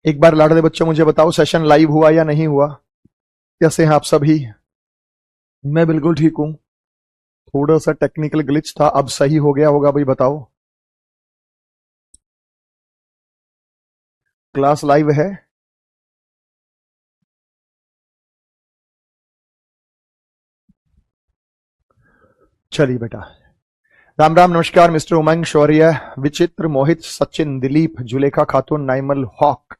एक बार लाडले बच्चों मुझे बताओ, सेशन लाइव हुआ या नहीं हुआ? कैसे हैं आप सभी? मैं बिल्कुल ठीक हूं। थोड़ा सा टेक्निकल ग्लिच था, अब सही हो गया होगा भाई, बताओ। क्लास लाइव है? चलिए बेटा। राम राम, नमस्कार मिस्टर उमंग, शौर्य, विचित्र, मोहित, सचिन, दिलीप, जुलेखा खातून, नाइमल, हॉक,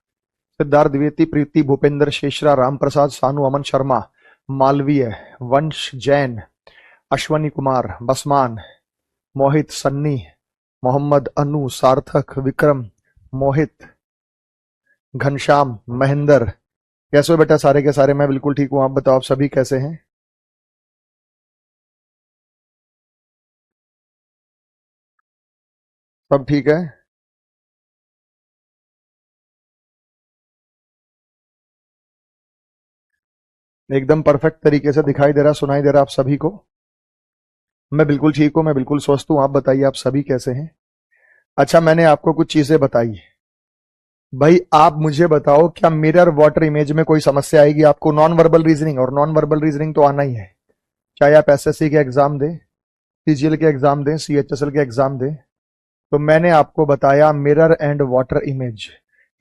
सिद्धार्थ द्विवेदी, प्रीति, भूपेंद्र, शेषरा, राम प्रसाद, सानू, अमन शर्मा, मालवीय, वंश, जैन, अश्वनी कुमार, बसमान, मोहित, सन्नी, मोहम्मद, अनु, सार्थक, विक्रम, मोहित, घनश्याम, महेंद्र। कैसे हो बेटा सारे के सारे? मैं बिल्कुल ठीक हूं, आप बताओ आप सभी कैसे हैं? सब ठीक है? एकदम परफेक्ट तरीके से दिखाई दे रहा, सुनाई दे रहा आप सभी को? मैं बिल्कुल ठीक हूं, मैं बिल्कुल स्वस्थ हूं, आप बताइए आप सभी कैसे हैं? अच्छा, मैंने आपको कुछ चीजें बताई। भाई आप मुझे बताओ, क्या मिरर वाटर इमेज में कोई समस्या आएगी आपको? नॉन वर्बल रीजनिंग, और नॉन वर्बल रीजनिंग तो आना ही है, चाहे आप एसएससी के एग्जाम दें, सीजीएल के एग्जाम दें, सीएचएसएल के एग्जाम दें। तो मैंने आपको बताया मिरर एंड वाटर इमेज।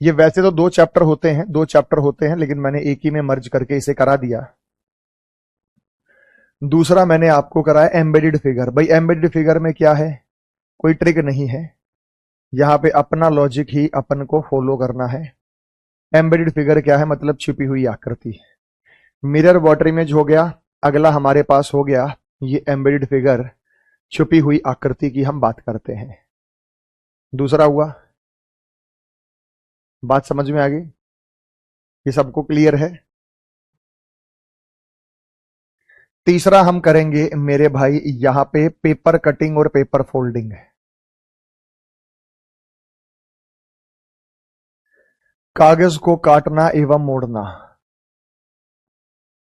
ये वैसे तो दो चैप्टर होते हैं, दो चैप्टर होते हैं, लेकिन मैंने एक ही में मर्ज करके इसे करा दिया। दूसरा मैंने आपको कराया एम्बेडेड फिगर। भाई एम्बेडेड फिगर में क्या है? कोई ट्रिक नहीं है, यहां पे अपना लॉजिक ही अपन को फॉलो करना है। एम्बेडेड फिगर क्या है? मतलब छिपी हुई आकृति। मिरर वाटर इमेज हो गया, अगला हमारे पास हो गया ये एम्बेडेड फिगर, छुपी हुई आकृति की हम बात करते हैं। दूसरा हुआ, बात समझ में आ गई? ये सबको क्लियर है? तीसरा हम करेंगे मेरे भाई यहां पे पेपर कटिंग और पेपर फोल्डिंग। कागज को काटना एवं मोड़ना,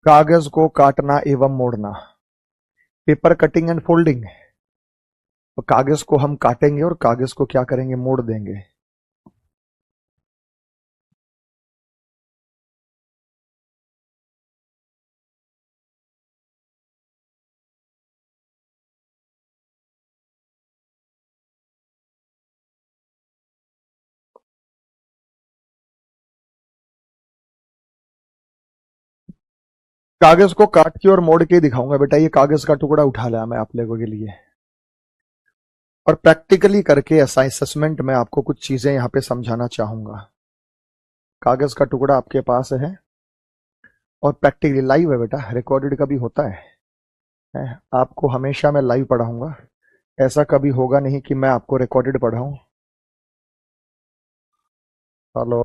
कागज को काटना एवं मोड़ना, पेपर कटिंग एंड फोल्डिंग। तो कागज को हम काटेंगे और कागज को क्या करेंगे? मोड़ देंगे। कागज को काट के और मोड़ के दिखाऊंगा बेटा। ये कागज का टुकड़ा उठा लिया मैं आप लोगों के लिए, और प्रैक्टिकली करके असेसमेंट में आपको कुछ चीजें यहां पे समझाना चाहूंगा। कागज का टुकड़ा आपके पास है और प्रैक्टिकली लाइव है बेटा, रिकॉर्डेड कभी होता है? आपको हमेशा मैं लाइव पढ़ाऊंगा, ऐसा कभी होगा नहीं कि मैं आपको रिकॉर्डेड पढ़ाऊं। हेलो।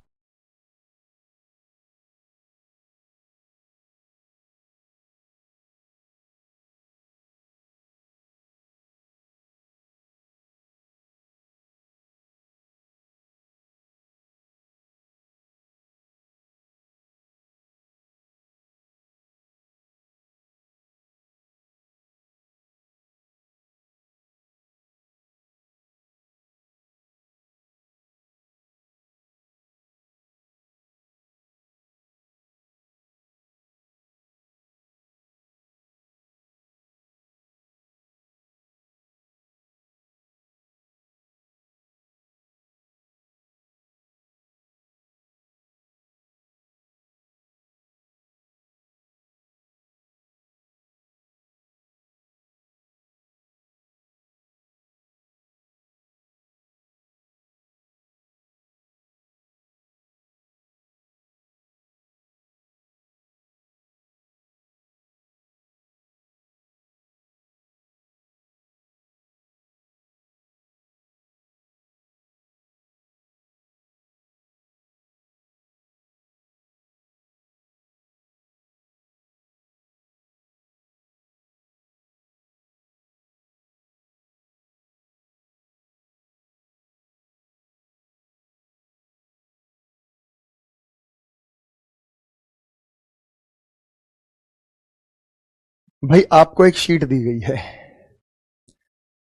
भाई आपको एक शीट दी गई है,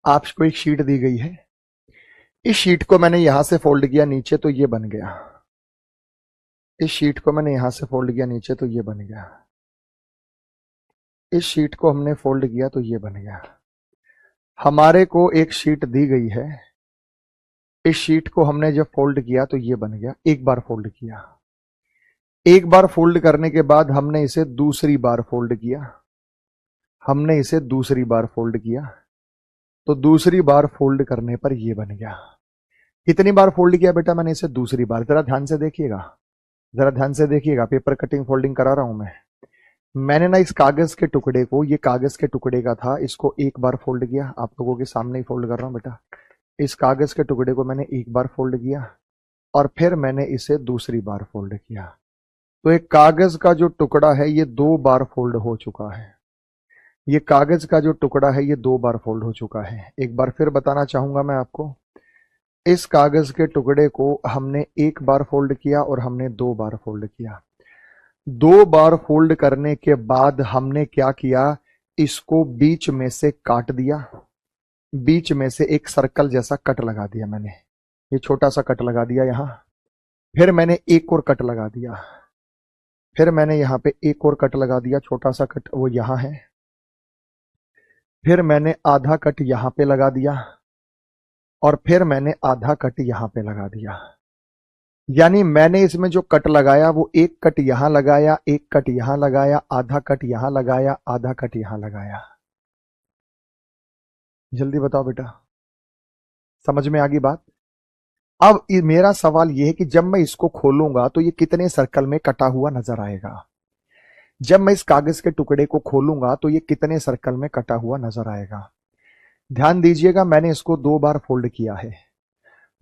आपको एक शीट दी गई है। इस शीट को मैंने यहां से फोल्ड किया नीचे तो ये बन गया। इस शीट को मैंने यहां से फोल्ड किया नीचे तो ये बन गया, इस शीट को हमने फोल्ड किया तो ये बन गया। हमारे को एक शीट दी गई है, इस शीट को हमने जब फोल्ड किया तो ये बन गया। एक बार फोल्ड किया, एक बार फोल्ड करने के बाद हमने इसे दूसरी बार फोल्ड किया, हमने इसे दूसरी बार फोल्ड किया तो दूसरी बार फोल्ड करने पर ये बन गया। कितनी बार फोल्ड किया बेटा मैंने इसे? दूसरी बार। जरा ध्यान से देखिएगा, जरा ध्यान से देखिएगा, पेपर कटिंग फोल्डिंग करा रहा हूं मैंने ना इस कागज के टुकड़े को, ये कागज के टुकड़े का था, इसको एक बार फोल्ड किया, आप लोगों के सामने ही फोल्ड कर रहा हूं बेटा। इस कागज के टुकड़े को मैंने एक बार फोल्ड किया और फिर मैंने इसे दूसरी बार फोल्ड किया। तो एक कागज का जो टुकड़ा है ये 2 बार फोल्ड हो चुका है, ये कागज का जो टुकड़ा है ये 2 बार फोल्ड हो चुका है। एक बार फिर बताना चाहूंगा मैं आपको, इस कागज के टुकड़े को हमने एक बार फोल्ड किया और हमने 2 बार फोल्ड किया। 2 बार फोल्ड करने के बाद हमने क्या किया, इसको बीच में से काट दिया, बीच में से एक सर्कल जैसा कट लगा दिया मैंने, ये छोटा सा कट लगा दिया यहां। फिर मैंने एक और कट लगा दिया, फिर मैंने यहां पे एक और कट लगा दिया, छोटा सा कट वो यहां है। फिर मैंने आधा कट यहां पे लगा दिया और फिर मैंने आधा कट यहां पे लगा दिया। यानी मैंने इसमें जो कट लगाया वो एक कट यहां लगाया, एक कट यहां लगाया, आधा कट यहां लगाया, आधा कट यहां लगाया। जल्दी बताओ बेटा, समझ में आ गई बात? अब मेरा सवाल यह है कि जब मैं इसको खोलूंगा तो ये कितने सर्कल में कटा हुआ नजर आएगा? जब मैं इस कागज के टुकड़े को खोलूंगा तो ये कितने सर्कल में कटा हुआ नजर आएगा? ध्यान दीजिएगा, मैंने इसको 2 बार फोल्ड किया है।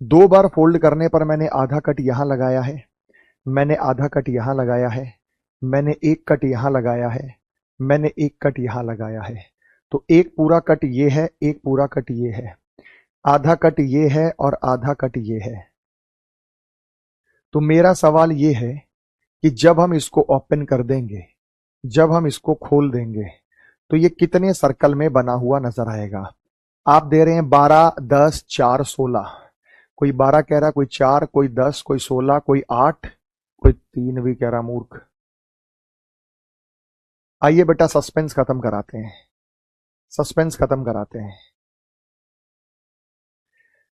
2 बार फोल्ड करने पर मैंने आधा कट यहां लगाया है, मैंने आधा कट यहां लगाया है, मैंने एक कट यहां लगाया है, मैंने एक कट यहां लगाया है। तो एक पूरा कट ये है, एक पूरा कट ये है, आधा कट ये है और आधा कट ये है। तो मेरा सवाल ये है कि जब हम इसको ओपन कर देंगे, जब हम इसको खोल देंगे तो ये कितने सर्कल में बना हुआ नजर आएगा? आप दे रहे हैं 12, 10, 4, 16। कोई 12 कह रहा, कोई 4, कोई 10, कोई 16, कोई 8, कोई 3 भी कह रहा मूर्ख। आइए बेटा सस्पेंस खत्म कराते हैं, सस्पेंस खत्म कराते हैं।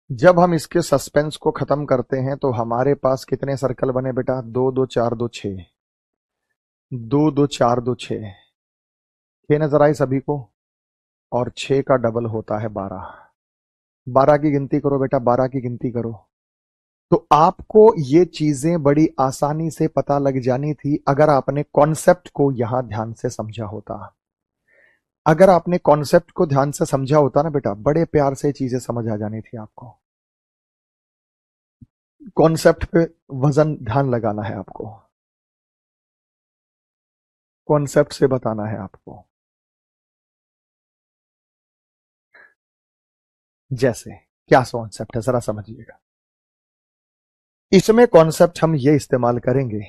जब हम इसके सस्पेंस को खत्म करते हैं तो हमारे पास कितने सर्कल बने बेटा? 2, 2, 4, 2, 6, 2, 2, 4, 2, 6, 6 नजर आए सभी को? और 6 का डबल होता है 12। 12 की गिनती करो बेटा, 12 की गिनती करो। तो आपको ये चीजें बड़ी आसानी से पता लग जानी थी अगर आपने कॉन्सेप्ट को यहां ध्यान से समझा होता। अगर आपने कॉन्सेप्ट को ध्यान से समझा होता ना बेटा, बड़े प्यार से चीजें समझ आ जानी थी आपको। कॉन्सेप्ट पे वजन ध्यान लगाना है आपको, कॉन्सेप्ट से बताना है आपको। जैसे क्या कॉन्सेप्ट है जरा समझिएगा। इसमें कॉन्सेप्ट हम ये इस्तेमाल करेंगे,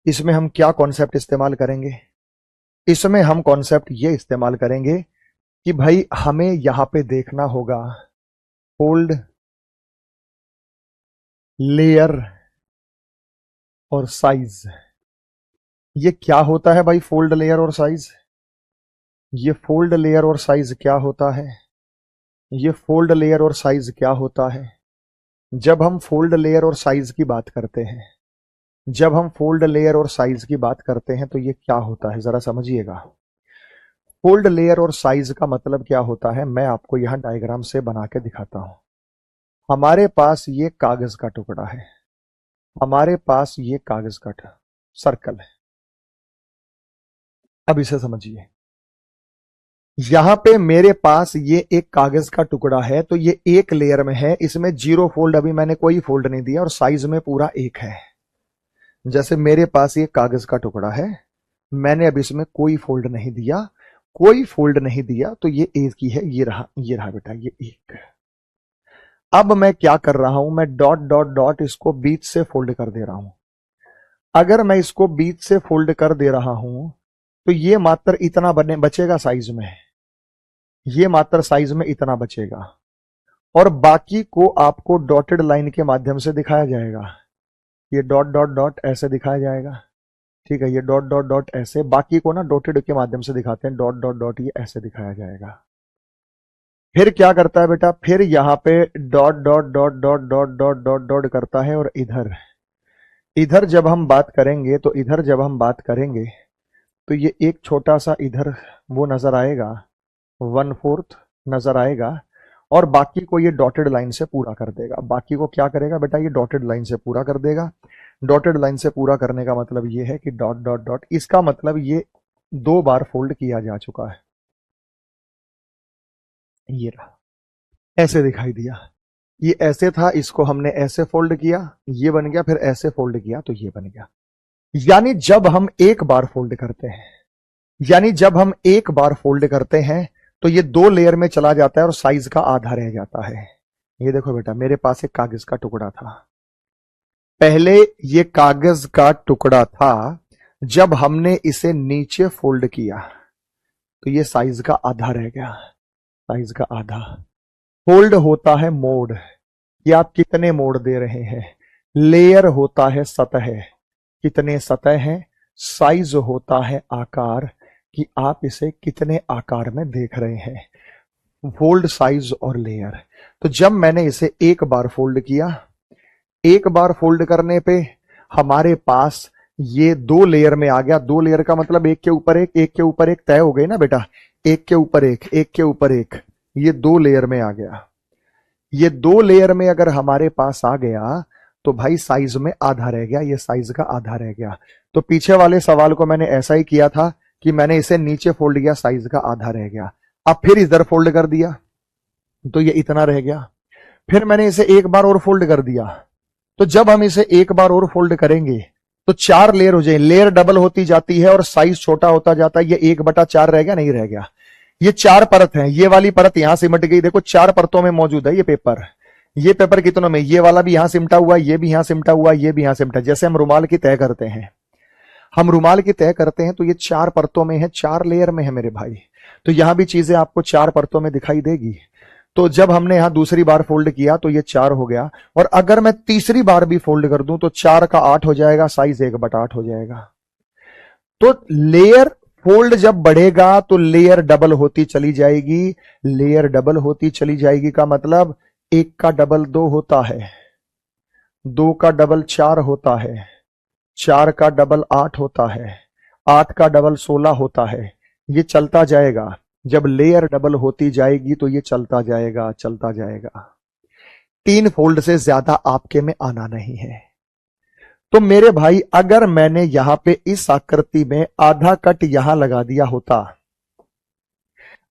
इसमें हम क्या कॉन्सेप्ट इस्तेमाल करेंगे? इसमें हम कॉन्सेप्ट ये इस्तेमाल करेंगे कि भाई हमें यहां पे देखना होगा फोल्ड, लेयर और साइज। ये क्या होता है भाई फोल्ड, लेयर और साइज? ये फोल्ड, लेयर और साइज क्या होता है? ये फोल्ड, लेयर और साइज क्या होता है? जब हम फोल्ड, लेयर और साइज की बात करते हैं, जब हम फोल्ड, लेयर और साइज की बात करते हैं तो ये क्या होता है जरा समझिएगा। फोल्ड, लेयर और साइज का मतलब क्या होता है मैं आपको यहां डायग्राम से बना के दिखाता हूं। हमारे पास ये कागज का टुकड़ा है, हमारे पास ये कागज का सर्कल है। अब इसे समझिए, यहां पे मेरे पास ये एक कागज का टुकड़ा है तो ये एक लेयर में है, इसमें 0 फोल्ड, अभी मैंने कोई फोल्ड नहीं दिया और साइज में पूरा 1 है। जैसे मेरे पास ये कागज का टुकड़ा है, मैंने अब इसमें कोई फोल्ड नहीं दिया, कोई फोल्ड नहीं दिया तो ये एक ही है, ये रहा बेटा ये एक। अब मैं क्या कर रहा हूं, मैं डॉट डॉट डॉट इसको बीच से फोल्ड कर दे रहा हूं। अगर मैं इसको बीच से फोल्ड कर दे रहा हूं तो ये मात्र इतना बचेगा साइज में, ये मात्र साइज में इतना बचेगा और बाकी को आपको डॉटेड लाइन के माध्यम से दिखाया जाएगा। ये डॉट डॉट डॉट ऐसे दिखाया जाएगा, ठीक है, ये डॉट डॉट डॉट ऐसे, बाकी को ना डॉटेड के माध्यम से दिखाते हैं, डॉट डॉट डॉट ये ऐसे दिखाया जाएगा। फिर क्या करता है बेटा, फिर यहाँ पे dot dot dot dot dot dot dot dot करता है, और इधर इधर जब हम बात करेंगे तो इधर जब हम बात करेंगे तो ये एक छोटा सा इधर वो नजर आएगा, 1/4 नजर आएगा, और बाकी को ये डॉटेड लाइन से पूरा कर देगा। बाकी को क्या करेगा बेटा, ये डॉटेड लाइन से पूरा कर देगा। डॉटेड लाइन से पूरा करने का मतलब ये है कि डॉट डॉट डॉट, इसका मतलब ये 2 बार फोल्ड किया जा चुका है। ये रहा, ऐसे दिखाई दिया, ये ऐसे था, इसको हमने ऐसे फोल्ड किया, ये बन गया, फिर ऐसे फोल्ड किया तो ये बन गया। यानी जब हम एक बार फोल्ड करते हैं, यानी जब हम एक बार फोल्ड करते हैं तो ये 2 लेयर में चला जाता है और साइज का आधा रह जाता है। ये देखो बेटा, मेरे पास एक कागज का टुकड़ा था, पहले ये कागज का टुकड़ा था, जब हमने इसे नीचे फोल्ड किया तो ये साइज का आधा रह गया, साइज का आधा। फोल्ड होता है मोड, कि आप कितने मोड दे रहे हैं। लेयर होता है सतह, कितने सतह हैं। साइज होता है आकार, कि आप इसे कितने आकार में देख रहे हैं। फोल्ड, साइज और लेयर। तो जब मैंने इसे एक बार फोल्ड किया, एक बार फोल्ड करने पे हमारे पास ये 2 लेयर में आ गया। 2 लेयर का मतलब एक के ऊपर एक, एक के ऊपर एक तय हो गई ना बेटा, एक के ऊपर एक, एक के ऊपर एक, ये 2 लेयर में आ गया। ये 2 लेयर में अगर हमारे पास आ गया तो भाई साइज में आधा रह गया, ये साइज का आधा रह गया। तो पीछे वाले सवाल को मैंने ऐसा ही किया था कि मैंने इसे नीचे फोल्ड किया, साइज का आधा रह गया। अब फिर इधर फोल्ड कर दिया तो ये इतना रह गया। फिर मैंने इसे एक बार और फोल्ड कर दिया, तो जब हम इसे एक बार और फोल्ड करेंगे तो 4 लेयर हो जाए, लेयर डबल होती जाती है और साइज छोटा होता जाता है। ये 1/4 रह गया, नहीं रह गया। ये 4 परत है, ये वाली परत यहां सिमट गई, देखो 4 परतों में मौजूद है ये पेपर। ये पेपर कितनों में, ये वाला भी यहां सिमटा हुआ, ये भी यहां सिमटा हुआ, ये भी यहां सिमटा। जैसे हम रुमाल की तय करते हैं, हम रुमाल की तय करते हैं तो ये 4 परतों में है, 4 लेयर में है मेरे भाई। तो यहां भी चीजें आपको 4 परतों में दिखाई देगी। तो जब हमने यहां दूसरी बार फोल्ड किया तो ये 4 हो गया, और अगर मैं तीसरी बार भी फोल्ड कर दूं तो 4 का 8 हो जाएगा, साइज 1/8 हो जाएगा। तो लेयर फोल्ड जब बढ़ेगा तो लेयर डबल होती चली जाएगी। लेयर डबल होती चली जाएगी का मतलब 1 का डबल 2 होता है, 2 का डबल 4 होता है, 4 का डबल 8 होता है, 8 का डबल 16 होता है। ये चलता जाएगा, जब लेयर डबल होती जाएगी तो ये चलता जाएगा, चलता जाएगा। 3 फोल्ड से ज्यादा आपके में आना नहीं है। तो मेरे भाई अगर मैंने यहां पे इस आकृति में आधा कट यहां लगा दिया होता,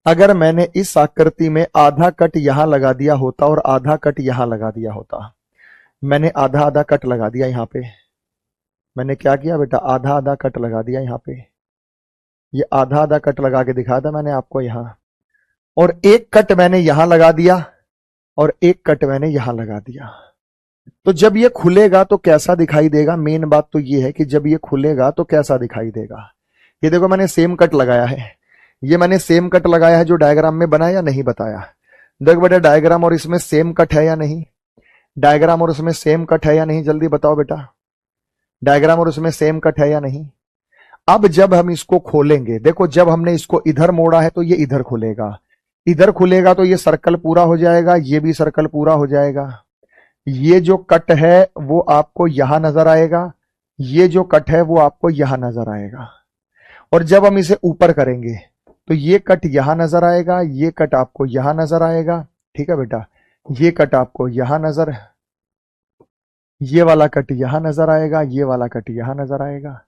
अगर मैंने इस आकृति में आधा कट यहां लगा दिया होता और आधा कट यहां लगा दिया होता, मैंने आधा आधा कट लगा दिया यहां पे। मैंने क्या किया बेटा, आधा आधा कट लगा दिया यहां पे। ये आधा आधा कट लगा के दिखाया था मैंने आपको यहां, और एक कट मैंने यहां लगा दिया और एक कट मैंने यहां लगा दिया। तो जब ये खुलेगा तो कैसा दिखाई देगा, मेन बात तो ये है कि जब ये खुलेगा तो कैसा दिखाई देगा। ये देखो मैंने सेम कट लगाया है, ये मैंने सेम कट लगाया है जो डायग्राम में बनाया या नहीं बताया। देखो बेटा डायग्राम और इसमें सेम कट है या नहीं, डायग्राम और उसमें सेम कट है या नहीं, जल्दी बताओ बेटा, डायग्राम और उसमें सेम कट है या नहीं। अब जब हम इसको खोलेंगे, देखो जब हमने इसको इधर मोड़ा है तो ये इधर खुलेगा, इधर खुलेगा तो ये सर्कल पूरा हो जाएगा, ये भी सर्कल पूरा हो जाएगा। ये जो कट है वो आपको यहां नजर आएगा, ये जो कट है वो आपको यहां नजर आएगा। और जब हम इसे ऊपर करेंगे तो ये कट यहां नजर आएगा, ये कट आपको यहां नजर आएगा। ठीक है बेटा, ये कट आपको यहां नजर, ये वाला कट यहां नजर आएगा, ये वाला कट यहां नजर आएगा,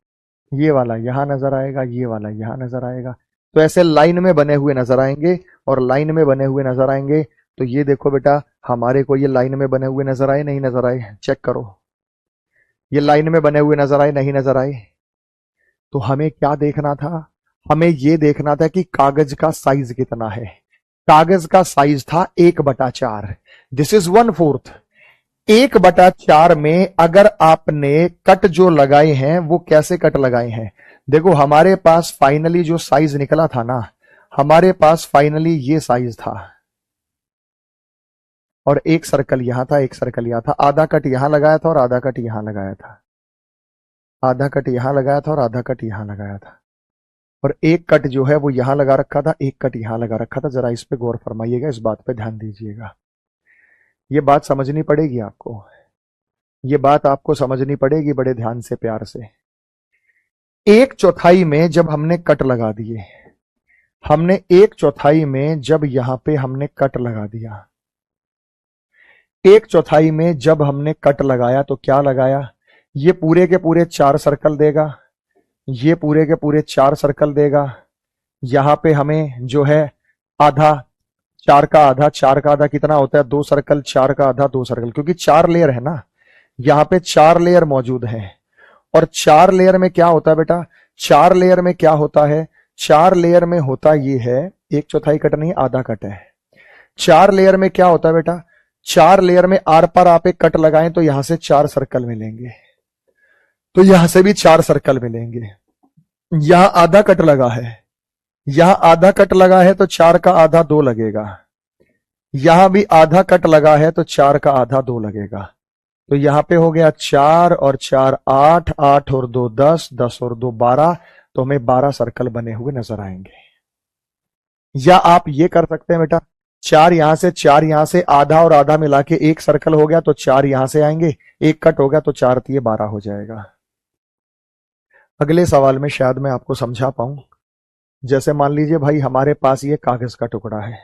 ये वाला यहां नजर आएगा, ये वाला यहां नजर आएगा। तो ऐसे लाइन में बने हुए नजर आएंगे, और लाइन में बने हुए नजर आएंगे। तो ये देखो बेटा, हमारे को ये लाइन में बने हुए नजर आए, नहीं नजर आए, चेक करो, ये लाइन में बने हुए नजर आए, नहीं नजर आए। तो हमें क्या देखना था, हमें ये देखना था कि कागज का साइज कितना है। कागज का साइज था 1/4, दिस इज 1/4। 1/4 में अगर आपने कट जो लगाए हैं वो कैसे कट लगाए हैं, देखो हमारे पास फाइनली जो साइज निकला था ना, हमारे पास फाइनली ये साइज था, और एक सर्कल यहां था, एक सर्कल यहां था, आधा कट यहां लगाया था और आधा कट यहां लगाया था। आधा कट यहां लगाया था और आधा कट यहां लगाया था, और एक कट जो है वो यहां लगा रखा था, एक कट यहां लगा रखा था। जरा इस पे गौर फरमाइएगा, इस बात पे ध्यान दीजिएगा। ये बात समझनी पड़ेगी आपको, ये बात आपको समझनी पड़ेगी बड़े ध्यान से, प्यार से। एक चौथाई में जब हमने कट लगा दिए, हमने एक चौथाई में जब यहां पे हमने कट लगा दिया, एक चौथाई में जब हमने कट लगाया तो क्या लगाया, ये पूरे के पूरे 4 सर्कल देगा, ये पूरे के पूरे 4 सर्कल देगा। यहां पे हमें जो है आधा, 4 का आधा, 4 का आधा कितना होता है 2 सर्कल, 4 का आधा 2 सर्कल, क्योंकि 4 लेयर है ना, यहां पे 4 लेयर मौजूद है। और 4 लेयर में क्या होता है बेटा, 4 लेयर में क्या होता है, 4 लेयर में होता ये है, एक चौथाई कट नहीं आधा कट है। 4 लेयर में क्या होता है बेटा, 4 लेयर में आर पर आप एक कट लगाएं तो यहां से 4 सर्कल मिलेंगे, तो यहां से भी 4 सर्कल मिलेंगे। यहां आधा कट लगा है, यहां आधा कट लगा है तो 4 का आधा 2 लगेगा, यहां भी आधा कट लगा है तो 4 का आधा 2 लगेगा। तो यहां पे हो गया 4 और 4 8, 8 और 2 10, 10 और 2 12, तो हमें 12 सर्कल बने हुए नजर आएंगे। या आप ये कर सकते हैं बेटा, 4 यहां से 4 यहां से, आधा और आधा मिला के एक सर्कल हो गया तो 4 यहां से आएंगे, एक कट हो गया तो 4 तिये 12 हो जाएगा। अगले सवाल में शायद मैं आपको समझा पाऊं। जैसे मान लीजिए भाई हमारे पास ये कागज का टुकड़ा है,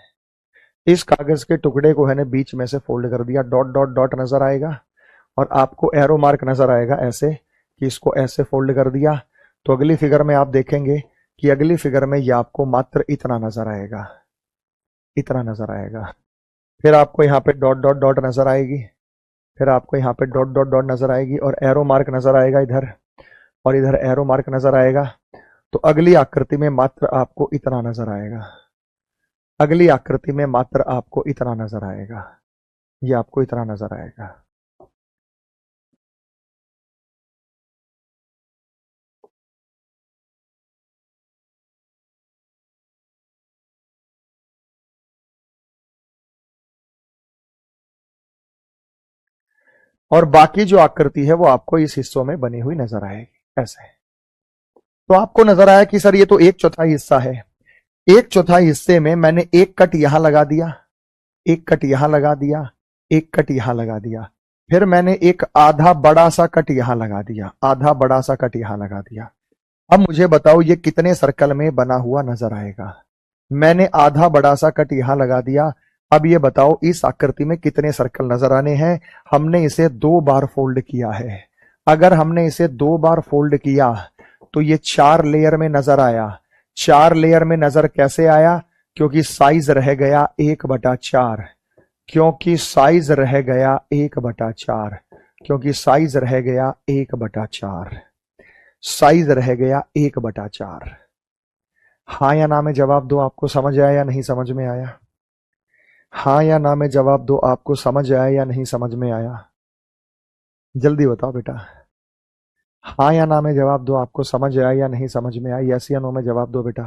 इस कागज के टुकड़े को है बीच में से फोल्ड कर दिया, डॉट डॉट डॉट नजर आएगा और आपको एरो मार्क नजर आएगा ऐसे कि इसको ऐसे फोल्ड कर दिया। तो अगली फिगर में आप देखेंगे कि अगली फिगर में ये आपको मात्र इतना नजर आएगा, इतना नजर आएगा। फिर आपको यहाँ पे डॉट डॉट डॉट नजर आएगी, फिर आपको यहाँ पे डॉट डॉट डॉट नजर आएगी और एरो मार्क नजर आएगा इधर, और इधर एरो मार्क नजर आएगा। तो अगली आकृति में मात्र आपको इतना नजर आएगा, अगली आकृति में मात्र आपको इतना नजर आएगा, ये आपको इतना नजर आएगा। और बाकी जो आकृति है वो आपको इस हिस्सों में बनी हुई नजर आएगी ऐसे। तो आपको नजर आया कि सर ये तो एक चौथाई हिस्सा है, एक चौथाई हिस्से में मैंने एक कट यहां लगा दिया, एक कट यहां लगा दिया, एक कट यहां लगा दिया, फिर मैंने एक आधा बड़ा सा कट यहां लगा दिया, आधा बड़ा सा कट यहां लगा दिया। अब मुझे बताओ ये कितने सर्कल में बना हुआ नजर आएगा। मैंने आधा बड़ा सा कट यहां लगा दिया, अब ये बताओ इस आकृति में कितने सर्कल नजर आने हैं। हमने इसे 2 बार फोल्ड किया है, अगर हमने इसे 2 बार फोल्ड किया तो ये 4 लेयर में नजर आया। 4 लेयर में नजर कैसे आया, क्योंकि साइज रह गया 1/4, क्योंकि साइज रह गया 1/4, क्योंकि साइज रह गया 1/4, साइज रह गया 1/4। हाँ या ना में जवाब दो, आपको समझ आया या नहीं समझ में आया। हाँ या ना में जवाब दो, आपको समझ आया या नहीं समझ में आया। जल्दी बताओ बेटा, हाँ या ना में जवाब दो, आपको समझ आया या नहीं समझ में आया। यस या नो में जवाब दो बेटा।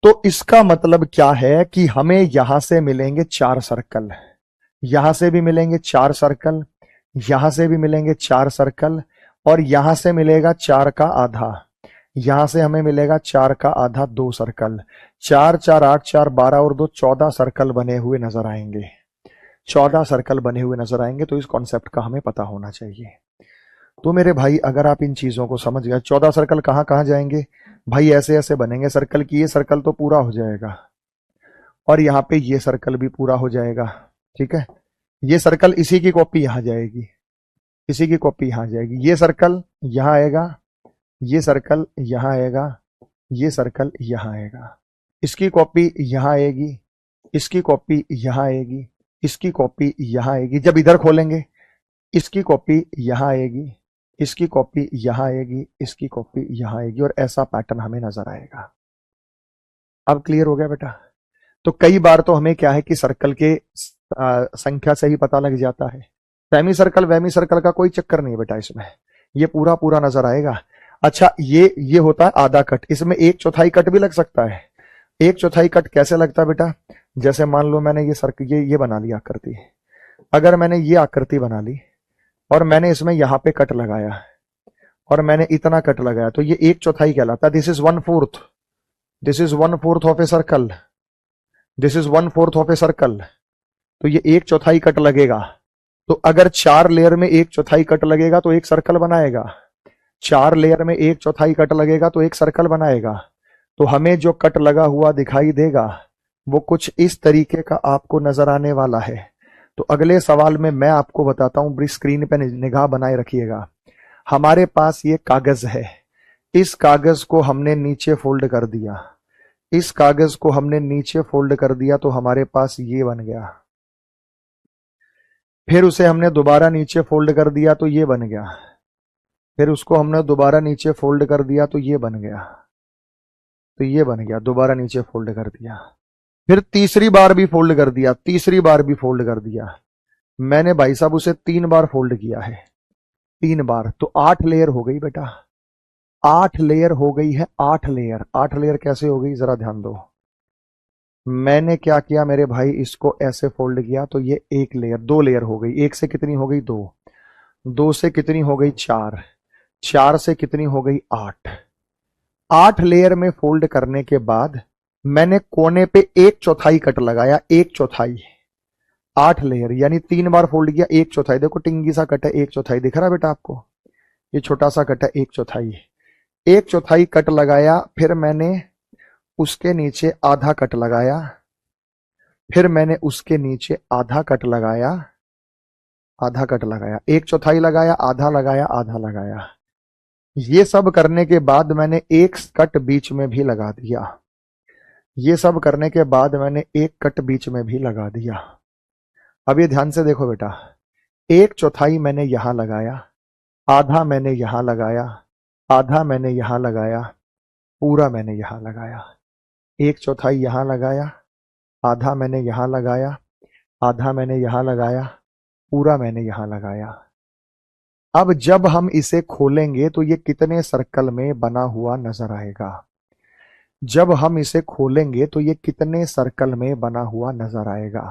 तो इसका मतलब क्या है कि हमें यहां से मिलेंगे 4 सर्कल, यहां से भी मिलेंगे 4 सर्कल, यहां से भी मिलेंगे 4 सर्कल, और यहां से मिलेगा 4 का आधा, यहां से हमें मिलेगा 4 का आधा 2 सर्कल। 4 4 8 4 12 और 2 14 सर्कल बने हुए नजर आएंगे, 14 सर्कल बने हुए नजर आएंगे। तो इस कॉन्सेप्ट का हमें पता होना चाहिए। तो मेरे भाई अगर आप इन चीजों को समझ गए, 14 सर्कल कहां कहां जाएंगे भाई, ऐसे ऐसे बनेंगे सर्कल की, ये सर्कल तो पूरा हो जाएगा और यहाँ पे ये सर्कल भी पूरा हो जाएगा, ठीक है। ये सर्कल इसी की कॉपी यहां जाएगी, इसी की कॉपी यहां जाएगी, ये सर्कल यहां आएगा, ये सर्कल यहां आएगा, ये सर्कल यहां आएगा, इसकी कॉपी यहां आएगी, इसकी कॉपी यहां आएगी, इसकी कॉपी यहां आएगी। जब इधर खोलेंगे इसकी कॉपी यहां आएगी, इसकी कॉपी यहां आएगी, इसकी कॉपी यहां आएगी, और ऐसा पैटर्न हमें नजर आएगा। अब क्लियर हो गया बेटा। तो कई बार तो हमें क्या है कि सर्कल के संख्या से ही पता लग जाता है। सेमी सर्कल वेमी सर्कल का कोई चक्कर नहीं बेटा, इसमें ये पूरा पूरा नजर आएगा। अच्छा ये होता है आधा कट, इसमें 1/4 कट भी लग सकता है। 1/4 कट कैसे लगता है बेटा, जैसे मान लो मैंने ये बना ली आकृति, अगर मैंने ये आकृति बना ली, और मैंने इसमें यहां पे कट लगाया और मैंने इतना कट लगाया, तो ये 1/4 कहलाता है। This is 1/4, this is 1/4 of a circle, this is 1/4 of a circle. तो ये 1/4 कट लगेगा। तो अगर 4 लेयर में 1/4 कट लगेगा तो एक सर्कल बनाएगा, 4 लेयर में 1/4 कट लगेगा तो एक सर्कल बनाएगा। तो हमें जो कट लगा हुआ दिखाई देगा वो कुछ इस तरीके का आपको नजर आने वाला है। तो अगले सवाल में मैं आपको बताता हूं, स्क्रीन पे निगाह बनाए रखिएगा। हमारे पास ये कागज है, इस कागज को हमने नीचे फोल्ड कर दिया, इस कागज को हमने नीचे फोल्ड कर दिया तो हमारे पास ये बन गया। फिर उसे हमने दोबारा नीचे फोल्ड कर दिया तो ये बन गया। फिर उसको हमने दोबारा नीचे फोल्ड कर दिया तो ये बन गया, तो ये बन गया, दोबारा नीचे फोल्ड कर दिया। फिर तीसरी बार भी फोल्ड कर दिया, तीसरी बार भी फोल्ड कर दिया। मैंने भाई साहब उसे 3 बार फोल्ड किया है, 3 बार, तो 8 लेयर हो गई बेटा, 8 लेयर हो गई है, 8 लेयर। 8 लेयर कैसे हो गई जरा ध्यान दो। मैंने क्या किया मेरे भाई, इसको ऐसे फोल्ड किया तो ये 1 लेयर, 2 लेयर हो गई। 1 से कितनी हो गई 2, 2 से कितनी हो गई 4, 4 से कितनी हो गई 8। 8 लेयर में फोल्ड करने के बाद मैंने कोने पे 1/4 कट लगाया, 1/4। 8 लेयर यानी 3 बार फोल्ड किया, 1/4। देखो टिंगी सा कट है, 1/4 दिख रहा है बेटा आपको, ये छोटा सा कट है 1/4। 1/4 कट लगाया, फिर मैंने उसके नीचे आधा कट लगाया, फिर मैंने उसके नीचे आधा कट लगाया, आधा कट लगाया, 1/4 लगाया, आधा लगाया, आधा लगाया। ये सब करने के बाद मैंने एक कट बीच में भी लगा दिया, ये सब करने के बाद मैंने एक कट बीच में भी लगा दिया। अब ये ध्यान से देखो बेटा, 1/4 मैंने यहां लगाया, आधा मैंने यहां लगाया, आधा मैंने यहां लगाया, पूरा मैंने यहां लगाया। 1/4 यहां लगाया, आधा मैंने यहां लगाया, आधा मैंने यहां लगाया, पूरा मैंने यहां लगाया। अब जब हम इसे खोलेंगे तो ये कितने सर्कल में बना हुआ नजर आएगा? जब हम इसे खोलेंगे तो ये कितने सर्कल में बना हुआ नजर आएगा?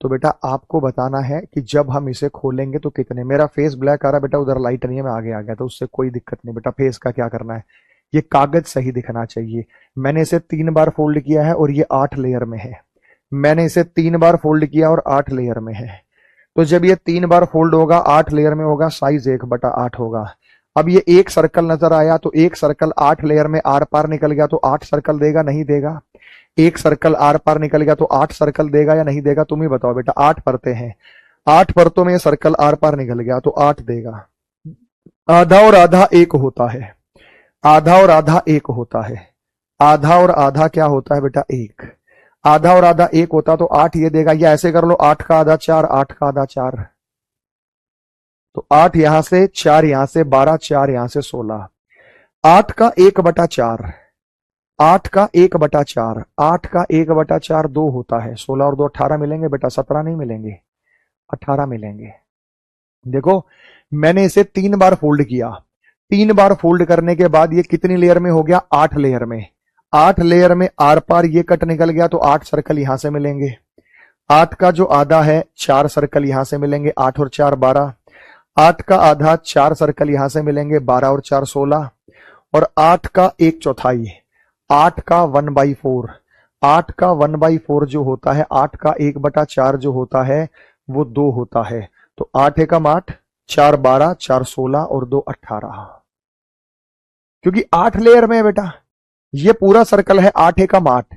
तो बेटा आपको बताना है कि जब हम इसे खोलेंगे तो कितने। मेरा फेस ब्लैक आ रहा है बेटा, उधर लाइट नहीं है, मैं आगे आ गया, तो उससे कोई दिक्कत नहीं बेटा। फेस का क्या करना है, ये कागज सही दिखना चाहिए। मैंने इसे 3 बार फोल्ड किया है और ये 8 लेयर में है। मैंने इसे 3 बार फोल्ड किया और 8 लेयर में है। तो जब ये 3 बार फोल्ड होगा, 8 लेयर में होगा, साइज 1/8 होगा। अब ये एक सर्कल नजर आया तो एक सर्कल 8 लेयर में आर पार निकल गया तो 8 सर्कल देगा नहीं देगा? एक सर्कल आर पार निकल गया तो 8 सर्कल देगा या नहीं देगा? तुम ही बताओ बेटा। 8 परतें हैं, 8 परतों में ये सर्कल आर पार निकल गया तो 8 देगा। आधा और आधा एक होता है, आधा और आधा एक होता है। आधा और आधा क्या होता है बेटा? एक। आधा और आधा एक होता तो 8 ये देगा, या ऐसे कर लो 8 का आधा 4, 8 का आधा 4, तो 8 यहां से, 4 यहां से, 12, 4 यहां से 16। 8 का 1/4, 8 का 1/4, 8 का 1/4 2 होता है। 16 और 2 18 मिलेंगे बेटा, 17 नहीं मिलेंगे, 18 मिलेंगे। देखो मैंने इसे 3 बार फोल्ड किया, 3 बार फोल्ड करने के बाद ये कितनी लेयर में हो गया? 8 लेयर में। 8 लेयर में आर पार ये कट निकल गया तो 8 सर्कल यहां से मिलेंगे। 8 का जो आधा है 4 सर्कल यहां से मिलेंगे, 8 और 4 12। 8 का आधा 4 सर्कल यहां से मिलेंगे, 12 और 4 16। और 8 का 1/4, 8 का 1/4, 8 का 1/4 जो होता है, 8 का 1/4 जो होता है वो 2 होता है। तो 8 एकम 8, 4 12, 4 16 और 2 18। क्योंकि 8 लेयर में है बेटा, ये पूरा सर्कल है 8 एकम 8,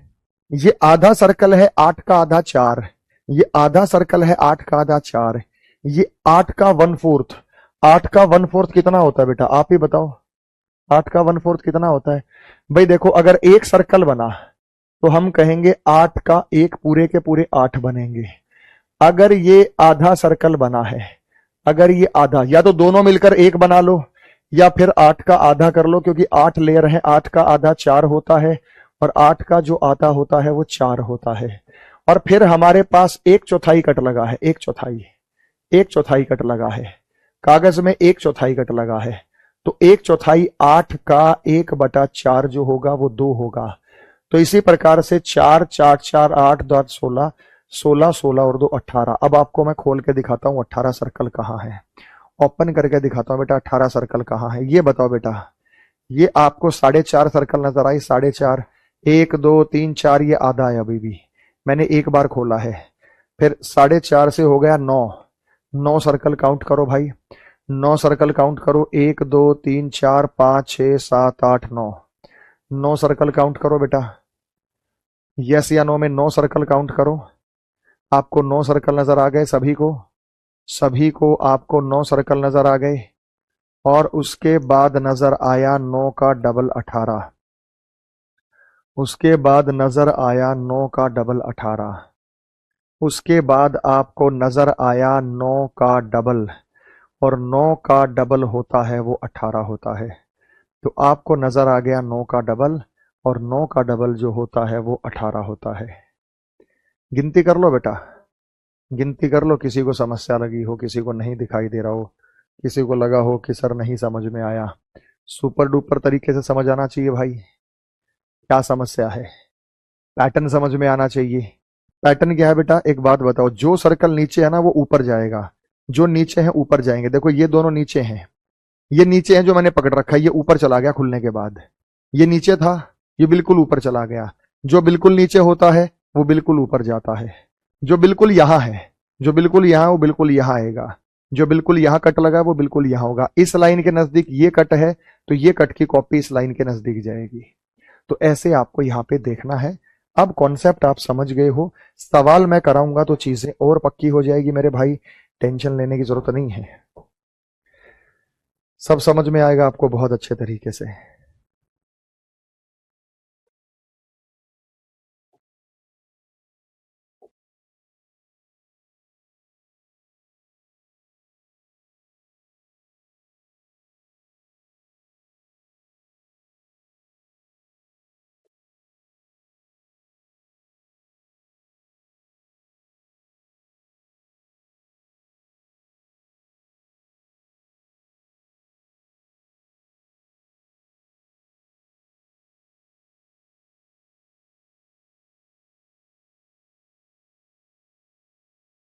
ये आधा सर्कल है 8 का आधा 4, ये आधा सर्कल है 8 का आधा 4, ये 8 का 1/4। 8 का 1/4 कितना होता है बेटा? आप ही बताओ, 8 का 1/4 कितना होता है? भाई देखो, अगर एक सर्कल बना तो हम कहेंगे 8 का 1 पूरे के पूरे 8 बनेंगे। अगर ये आधा सर्कल बना है, अगर ये आधा, या तो दोनों मिलकर 1 बना लो या फिर 8 का आधा कर लो, क्योंकि 8 लेयर है, 8 का आधा 4 होता है और 8 का जो आधा होता है वो 4 होता है। और फिर हमारे पास 1/4 कट लगा है, 1/4, 1/4 कट लगा है कागज में, 1/4 कट लगा है। तो 1/4 8 का 1/4 जो होगा वो 2 होगा। तो इसी प्रकार से 4 4 4 8 10 16, 16, 16 और 2 18। अब आपको मैं खोल के दिखाता हूँ 18 सर्कल कहाँ है, ओपन करके दिखाता हूँ बेटा 18 सर्कल कहाँ है। ये बताओ बेटा, ये आपको 4.5 सर्कल नजर आई, 4.5, 1 2 3 4, ये आधा है अभी भी, मैंने एक बार खोला है। फिर 4.5 से हो गया 9, 9 सर्कल काउंट करो भाई, 9 सर्कल काउंट करो, 1 2 3 4 5 6 7 8 9, 9 सर्कल काउंट करो बेटा, यस या नो में 9 सर्कल काउंट करो। आपको 9 सर्कल नजर आ गए सभी को, सभी को आपको 9 सर्कल नजर आ गए। और उसके बाद नजर आया 9 का डबल 18, उसके बाद नजर आया 9 का डबल 18, उसके बाद आपको नजर आया 9 का डबल, और 9 का डबल होता है वो 18 होता है। तो आपको नजर आ गया 9 का डबल, और 9 का डबल जो होता है वो 18 होता है। गिनती कर लो बेटा, गिनती कर लो, किसी को समस्या लगी हो, किसी को नहीं दिखाई दे रहा हो, किसी को लगा हो कि सर नहीं समझ में आया, सुपर डुपर तरीके से समझ आना चाहिए भाई। क्या समस्या है, पैटर्न समझ में आना चाहिए। पैटर्न क्या है बेटा, एक बात बताओ, जो सर्कल नीचे है ना वो ऊपर जाएगा, जो नीचे है ऊपर जाएंगे। देखो ये दोनों नीचे हैं, ये नीचे है जो मैंने पकड़ रखा है, ये ऊपर चला गया खुलने के बाद, ये नीचे था, ये बिल्कुल ऊपर चला गया। जो बिल्कुल नीचे होता है वो बिल्कुल ऊपर जाता है, जो बिल्कुल यहां है, जो बिल्कुल यहां है वो बिल्कुल यहां आएगा, जो बिल्कुल यहां कट लगा है वो बिल्कुल यहां होगा। इस लाइन के नजदीक ये कट है तो ये कट की कॉपी इस लाइन के नजदीक जाएगी। तो ऐसे आपको यहां पे देखना है। अब कॉन्सेप्ट आप समझ गए हो, सवाल मैं कराऊंगा तो चीजें और पक्की हो जाएगी मेरे भाई, टेंशन लेने की जरूरत नहीं है, सब समझ में आएगा आपको बहुत अच्छे तरीके से।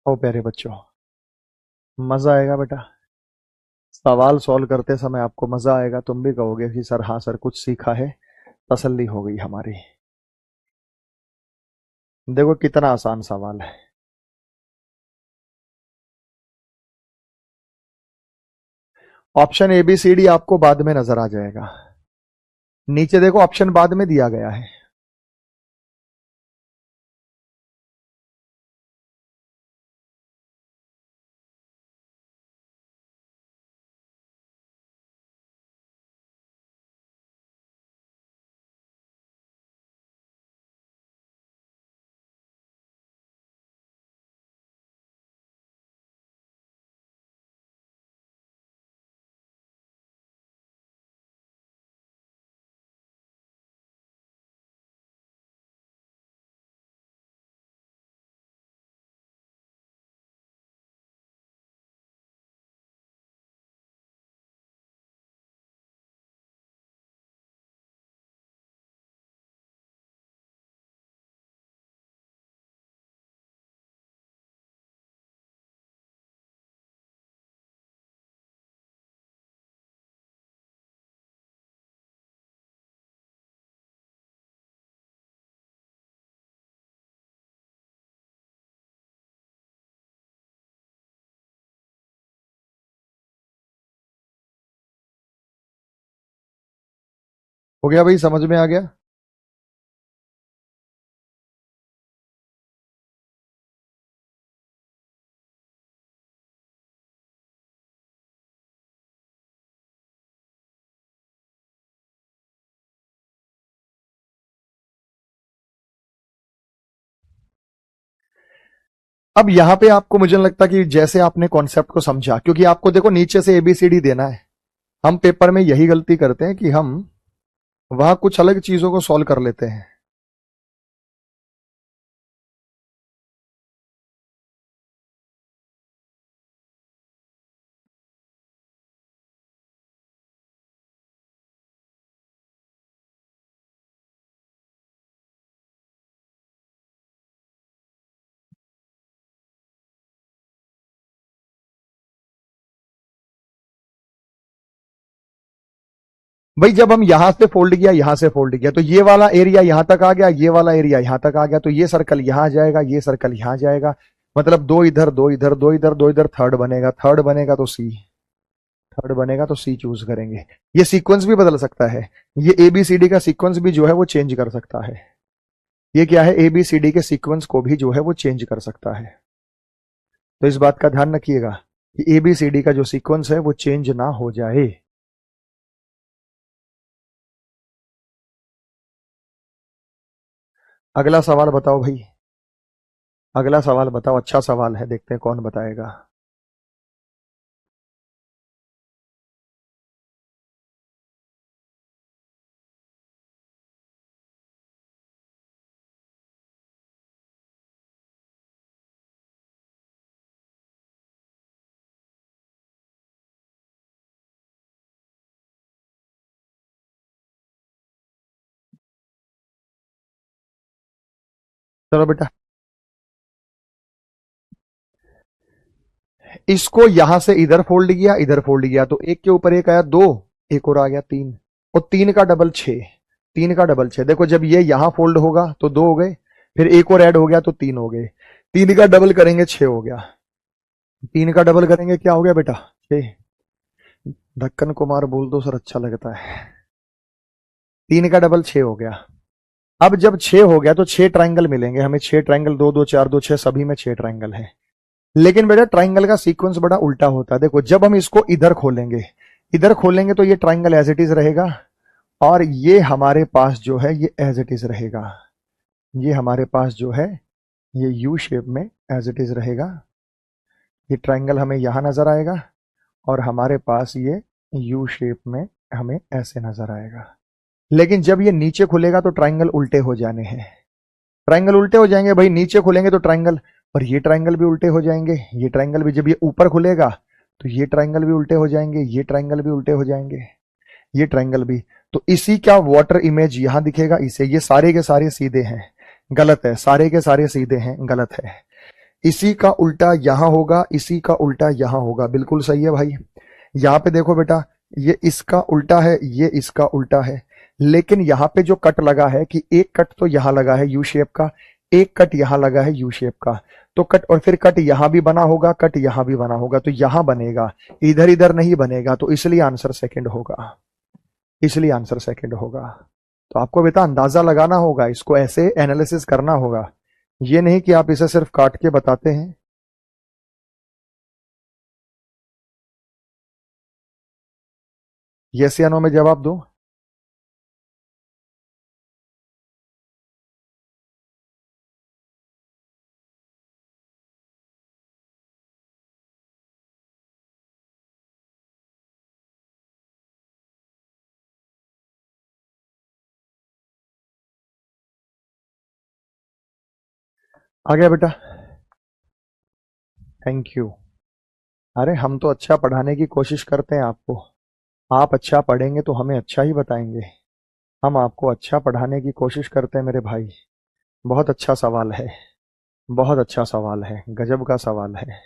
ओ प्यारे बच्चों, मजा आएगा बेटा, सवाल सॉल्व करते समय आपको मजा आएगा, तुम भी कहोगे कि सर हाँ सर कुछ सीखा है, तसल्ली हो गई हमारी। देखो कितना आसान सवाल है। Option A B C D आपको बाद में नजर आ जाएगा, नीचे देखो ऑप्शन बाद में दिया गया है। हो गया भाई, समझ में आ गया। अब यहां पे आपको मुझे नहीं लगता कि जैसे आपने कॉन्सेप्ट को समझा, क्योंकि आपको देखो नीचे से एबीसीडी देना है। हम पेपर में यही गलती करते हैं कि हम वहां कुछ अलग चीजों को सॉल्व कर लेते हैं। भाई जब हम यहां से फोल्ड किया, यहां से फोल्ड किया, तो ये वाला एरिया यहां तक आ गया, ये वाला एरिया यहां तक आ गया, तो ये सर्कल यहां जाएगा, ये सर्कल यहां जाएगा, मतलब दो इधर दो इधर दो इधर दो इधर, थर्ड बनेगा, थर्ड बनेगा तो सी, थर्ड बनेगा तो सी चूज करेंगे। ये सीक्वेंस भी बदल सकता है, ये एबीसीडी का सीक्वेंस भी जो है वो चेंज कर सकता है। ये क्या है, एबीसीडी के सीक्वेंस को भी जो है वो चेंज कर सकता है। तो इस बात का ध्यान रखिएगा कि एबीसीडी का जो सीक्वेंस है वो चेंज ना हो जाए। अगला सवाल बताओ भाई, अगला सवाल बताओ, अच्छा सवाल है, देखते हैं कौन बताएगा। चलो बेटा, इसको यहां से इधर फोल्ड किया, इधर फोल्ड किया, तो एक के ऊपर एक आया दो, एक और आ गया तीन, और तीन का डबल छह, तीन का डबल छह। देखो जब ये यहां फोल्ड होगा तो दो हो गए, फिर एक और ऐड हो गया तो तीन हो गए, तीन का डबल करेंगे छह हो गया, तीन का डबल करेंगे क्या हो गया बेटा, छह। ढक्कन कुमार बोल दो सर, अच्छा लगता है। तीन का डबल छह हो गया। अब जब छह हो गया तो छह ट्राइंगल मिलेंगे हमें, छह ट्राइंगल, दो दो चार दो छह, सभी में छह ट्राइंगल है। लेकिन बेटा ट्राइंगल का सीक्वेंस बड़ा उल्टा होता है। देखो जब हम इसको इधर खोलेंगे, इधर खोलेंगे तो ये ट्राइंगल एज इट इज रहेगा, और ये हमारे पास जो है ये एज इट इज रहेगा, ये हमारे पास जो है ये यू शेप में एज इट इज रहेगा। ये ट्राइंगल हमें यहां नजर आएगा, और हमारे पास ये यू शेप में हमें ऐसे नजर आएगा। लेकिन जब ये नीचे खुलेगा तो ट्राइंगल उल्टे हो जाने हैं, ट्राइंगल उल्टे हो जाएंगे भाई, नीचे खुलेंगे तो ट्राइंगल, और ये ट्राइंगल भी उल्टे हो जाएंगे, ये ट्राइंगल भी, जब ये ऊपर खुलेगा तो ये ट्राइंगल भी उल्टे हो जाएंगे, ये ट्राइंगल भी उल्टे हो जाएंगे, ये ट्राइंगल भी। तो इसी का वाटर इमेज यहां दिखेगा इसे, ये सारे के सारे सीधे हैं, गलत है, सारे के सारे सीधे हैं, गलत है। इसी का उल्टा यहां होगा, इसी का उल्टा यहां होगा, बिल्कुल सही है भाई। यहां पे देखो बेटा, ये इसका उल्टा है, ये इसका उल्टा है, लेकिन यहां पे जो कट लगा है कि एक कट तो यहां लगा है यू शेप का, एक कट यहां लगा है यू शेप का, तो कट, और फिर कट यहां भी बना होगा, कट यहां भी बना होगा, तो यहां बनेगा, इधर इधर नहीं बनेगा, तो इसलिए आंसर सेकंड होगा, इसलिए आंसर सेकंड होगा। तो आपको बेटा अंदाजा लगाना होगा, इसको ऐसे एनालिसिस करना होगा, ये नहीं कि आप इसे सिर्फ काट के बताते हैं। यस या नो में जवाब दो। आ गया बेटा, थैंक यू। अरे हम तो अच्छा पढ़ाने की कोशिश करते हैं आपको, आप अच्छा पढ़ेंगे तो हमें अच्छा ही बताएंगे, हम आपको अच्छा पढ़ाने की कोशिश करते हैं मेरे भाई। बहुत अच्छा सवाल है, बहुत अच्छा सवाल है, गजब का सवाल है।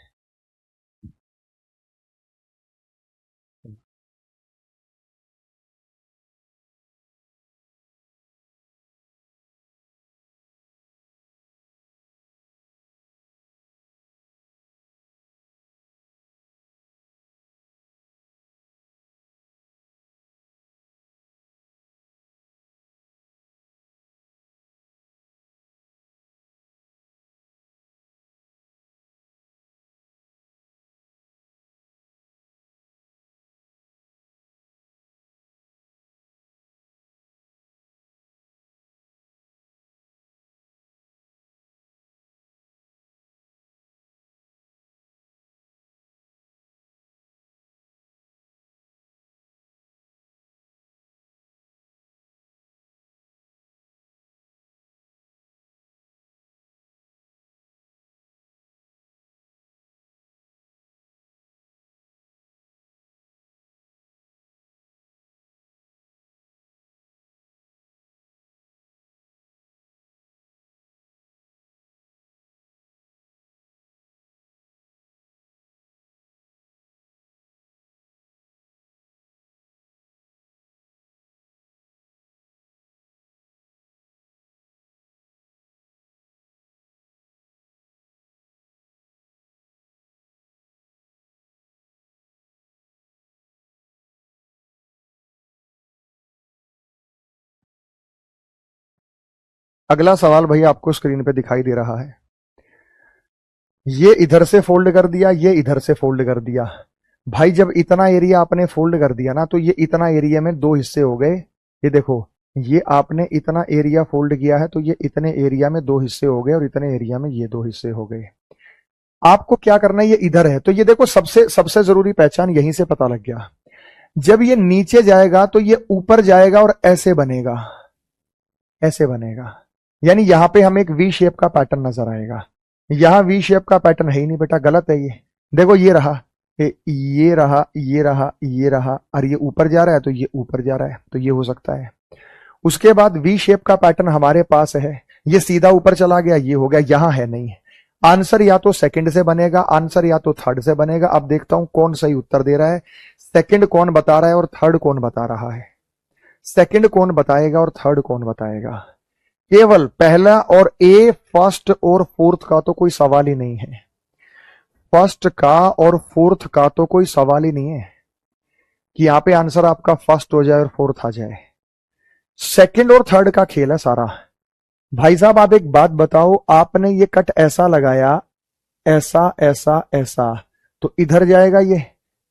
अगला सवाल भाई आपको स्क्रीन पे दिखाई दे रहा है। ये इधर से फोल्ड कर दिया, ये इधर से फोल्ड कर दिया। भाई जब इतना एरिया आपने फोल्ड कर दिया ना, तो ये इतना एरिया में दो हिस्से हो गए। ये देखो, ये आपने इतना एरिया फोल्ड किया है, तो ये इतने एरिया में दो हिस्से हो गए, और इतने एरिया में ये दो हिस्से हो गए। आपको क्या करना है, ये इधर है, तो ये देखो सबसे सबसे जरूरी पहचान यहीं से पता लग गया। जब ये नीचे जाएगा तो ये ऊपर जाएगा और ऐसे बनेगा, ऐसे बनेगा। यानी यहां पे हमें एक वी शेप का पैटर्न नजर आएगा। यहां वी शेप का पैटर्न है ही नहीं बेटा, गलत है ये। देखो ये रहा, ये रहा, ये रहा, ये रहा, और ये ऊपर जा रहा है, तो ये ऊपर जा रहा है, तो ये हो सकता है। उसके बाद वी शेप का पैटर्न हमारे पास है, ये सीधा ऊपर चला गया, ये हो गया, यहां है नहीं। आंसर या तो सेकंड से बनेगा, आंसर या तो थर्ड से बनेगा। अब देखता हूं कौन सही उत्तर दे रहा है। सेकंड कौन बता रहा है और थर्ड कौन बता रहा है? सेकंड कौन बताएगा और थर्ड कौन बताएगा? केवल पहला और ए, फर्स्ट और फोर्थ का तो कोई सवाल ही नहीं है। फर्स्ट का और फोर्थ का तो कोई सवाल ही नहीं है कि यहां पे आंसर आपका फर्स्ट हो जाए और फोर्थ आ जाए। सेकंड और थर्ड का खेल है सारा। भाई साहब आप एक बात बताओ, आपने ये कट ऐसा लगाया, ऐसा ऐसा ऐसा, तो इधर जाएगा, ये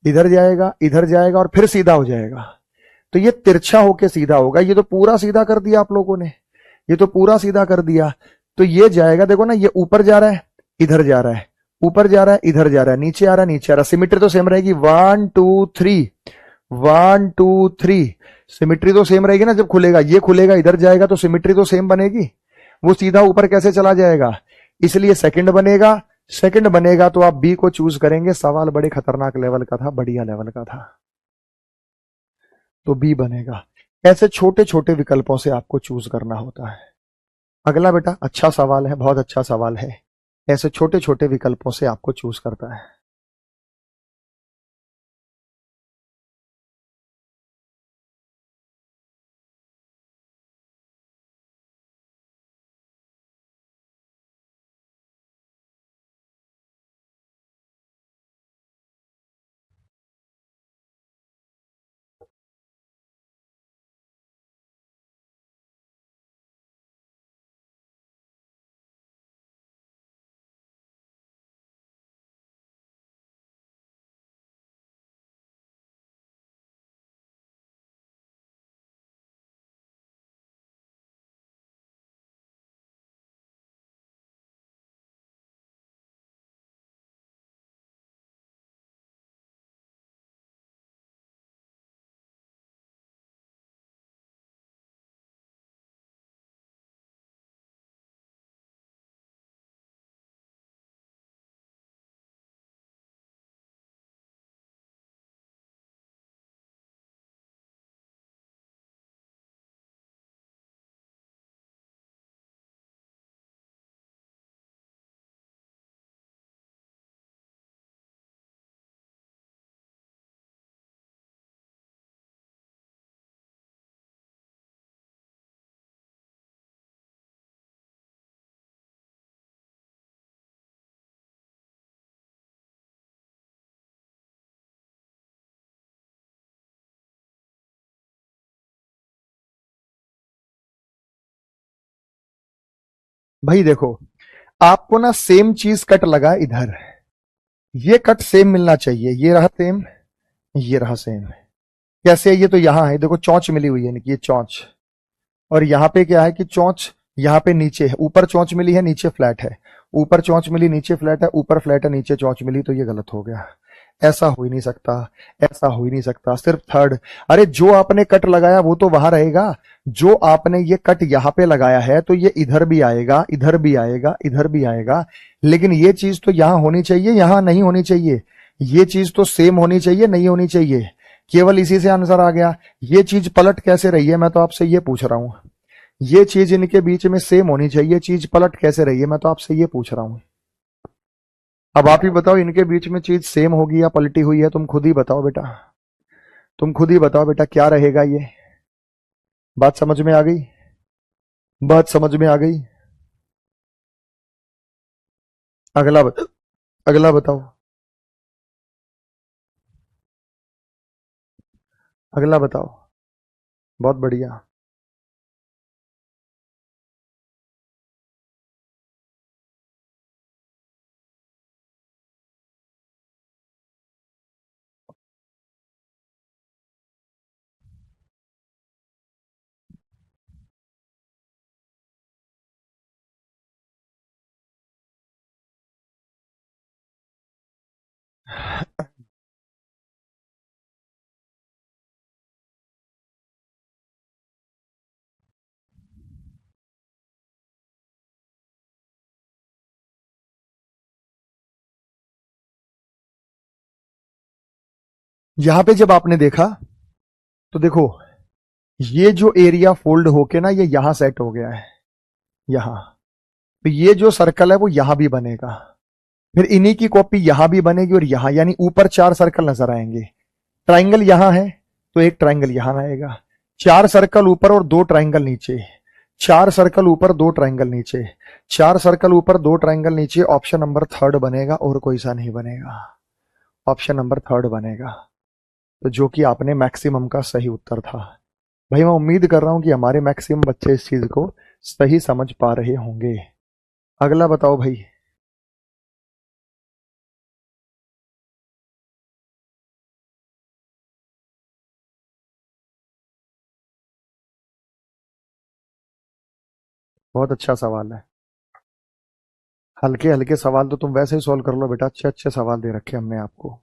इधर जाएगा, इधर जाएगा, और फिर सीधा हो जाएगा। तो ये तिरछा होके सीधा होगा। ये तो पूरा सीधा कर दिया आप लोगों ने, ये तो पूरा सीधा कर दिया। तो ये जाएगा, देखो ना, ये ऊपर जा रहा है, इधर जा रहा है, ऊपर जा रहा है, इधर जा रहा है, नीचे आ रहा है, नीचे आ रहा है। सिमिट्री तो सेम रहेगी, 1 2 3, 1 2 3, सिमिट्री तो सेम रहेगी ना। जब खुलेगा, ये खुलेगा, इधर जाएगा, तो सिमिट्री तो सेम बनेगी। वो सीधा ऊपर कैसे चला जाएगा? इसलिए सेकंड बनेगा। सेकंड बनेगा तो आप बी को चूज करेंगे। सवाल बड़े खतरनाक लेवल का था, बढ़िया लेवल का था, तो बी बनेगा। ऐसे छोटे छोटे विकल्पों से आपको चूज करना होता है। अगला बेटा अच्छा सवाल है, बहुत अच्छा सवाल है। ऐसे छोटे छोटे विकल्पों से आपको चूज करता है। भाई देखो, आपको ना सेम चीज कट लगा इधर, ये कट सेम मिलना चाहिए। ये रहा सेम, ये रहा सेम। कैसे? ये तो यहां है, देखो चौंच मिली हुई है, ये चौंच। और यहाँ पे क्या है कि चौंच यहाँ पे नीचे है, ऊपर चौंच मिली है, नीचे फ्लैट है। ऊपर चौंच मिली, नीचे फ्लैट है, ऊपर फ्लैट है, नीचे चौंच मिली, तो ये गलत हो गया। ऐसा हो ही नहीं सकता, ऐसा हो ही नहीं सकता, सिर्फ थर्ड। अरे जो आपने कट लगाया वो तो वहां रहेगा। जो आपने ये कट यहाँ पे लगाया है, तो ये इधर भी आएगा, इधर भी आएगा, इधर भी आएगा। लेकिन ये चीज तो यहां होनी चाहिए, यहां नहीं होनी चाहिए। ये चीज तो सेम होनी चाहिए, नहीं होनी चाहिए। केवल इसी से आंसर आ गया। ये चीज पलट कैसे रही है, मैं तो आपसे ये पूछ रहा हूं। ये चीज इनके बीच में सेम होनी चाहिए, चीज पलट कैसे रही है, मैं तो आपसे ये पूछ रहा हूं। अब आप ही बताओ, इनके बीच में चीज सेम होगी या पलटी हुई है? तुम खुद ही बताओ बेटा, तुम खुद ही बताओ बेटा, क्या रहेगा ये? बात समझ में आ गई? बात समझ में आ गई? अगला अगला बताओ, अगला बताओ। बहुत बढ़िया। यहां पे जब आपने देखा तो देखो ये जो एरिया फोल्ड होके ना ये यहां सेट हो गया है, यहां। तो ये जो सर्कल है वो यहां भी बनेगा, फिर इन्हीं की कॉपी यहां भी बनेगी और यहां, यानी ऊपर 4 सर्कल नजर आएंगे। ट्राइंगल यहां है तो एक ट्राइंगल यहां आएगा, 4 सर्कल ऊपर और 2 ट्राइंगल नीचे, 4 सर्कल ऊपर 2 ट्राइंगल नीचे, 4 सर्कल ऊपर 2 ट्राइंगल नीचे। ऑप्शन नंबर थर्ड बनेगा और कोई सा नहीं बनेगा, ऑप्शन नंबर थर्ड बनेगा। तो जो कि आपने मैक्सिमम का सही उत्तर था। भाई मैं उम्मीद कर रहा हूं कि हमारे मैक्सिमम बच्चे इस चीज को सही समझ पा रहे होंगे। अगला बताओ भाई। बहुत अच्छा सवाल है। हल्के हल्के सवाल तो तुम वैसे ही सॉल्व कर लो बेटा, अच्छे अच्छे सवाल दे रखे हमने आपको।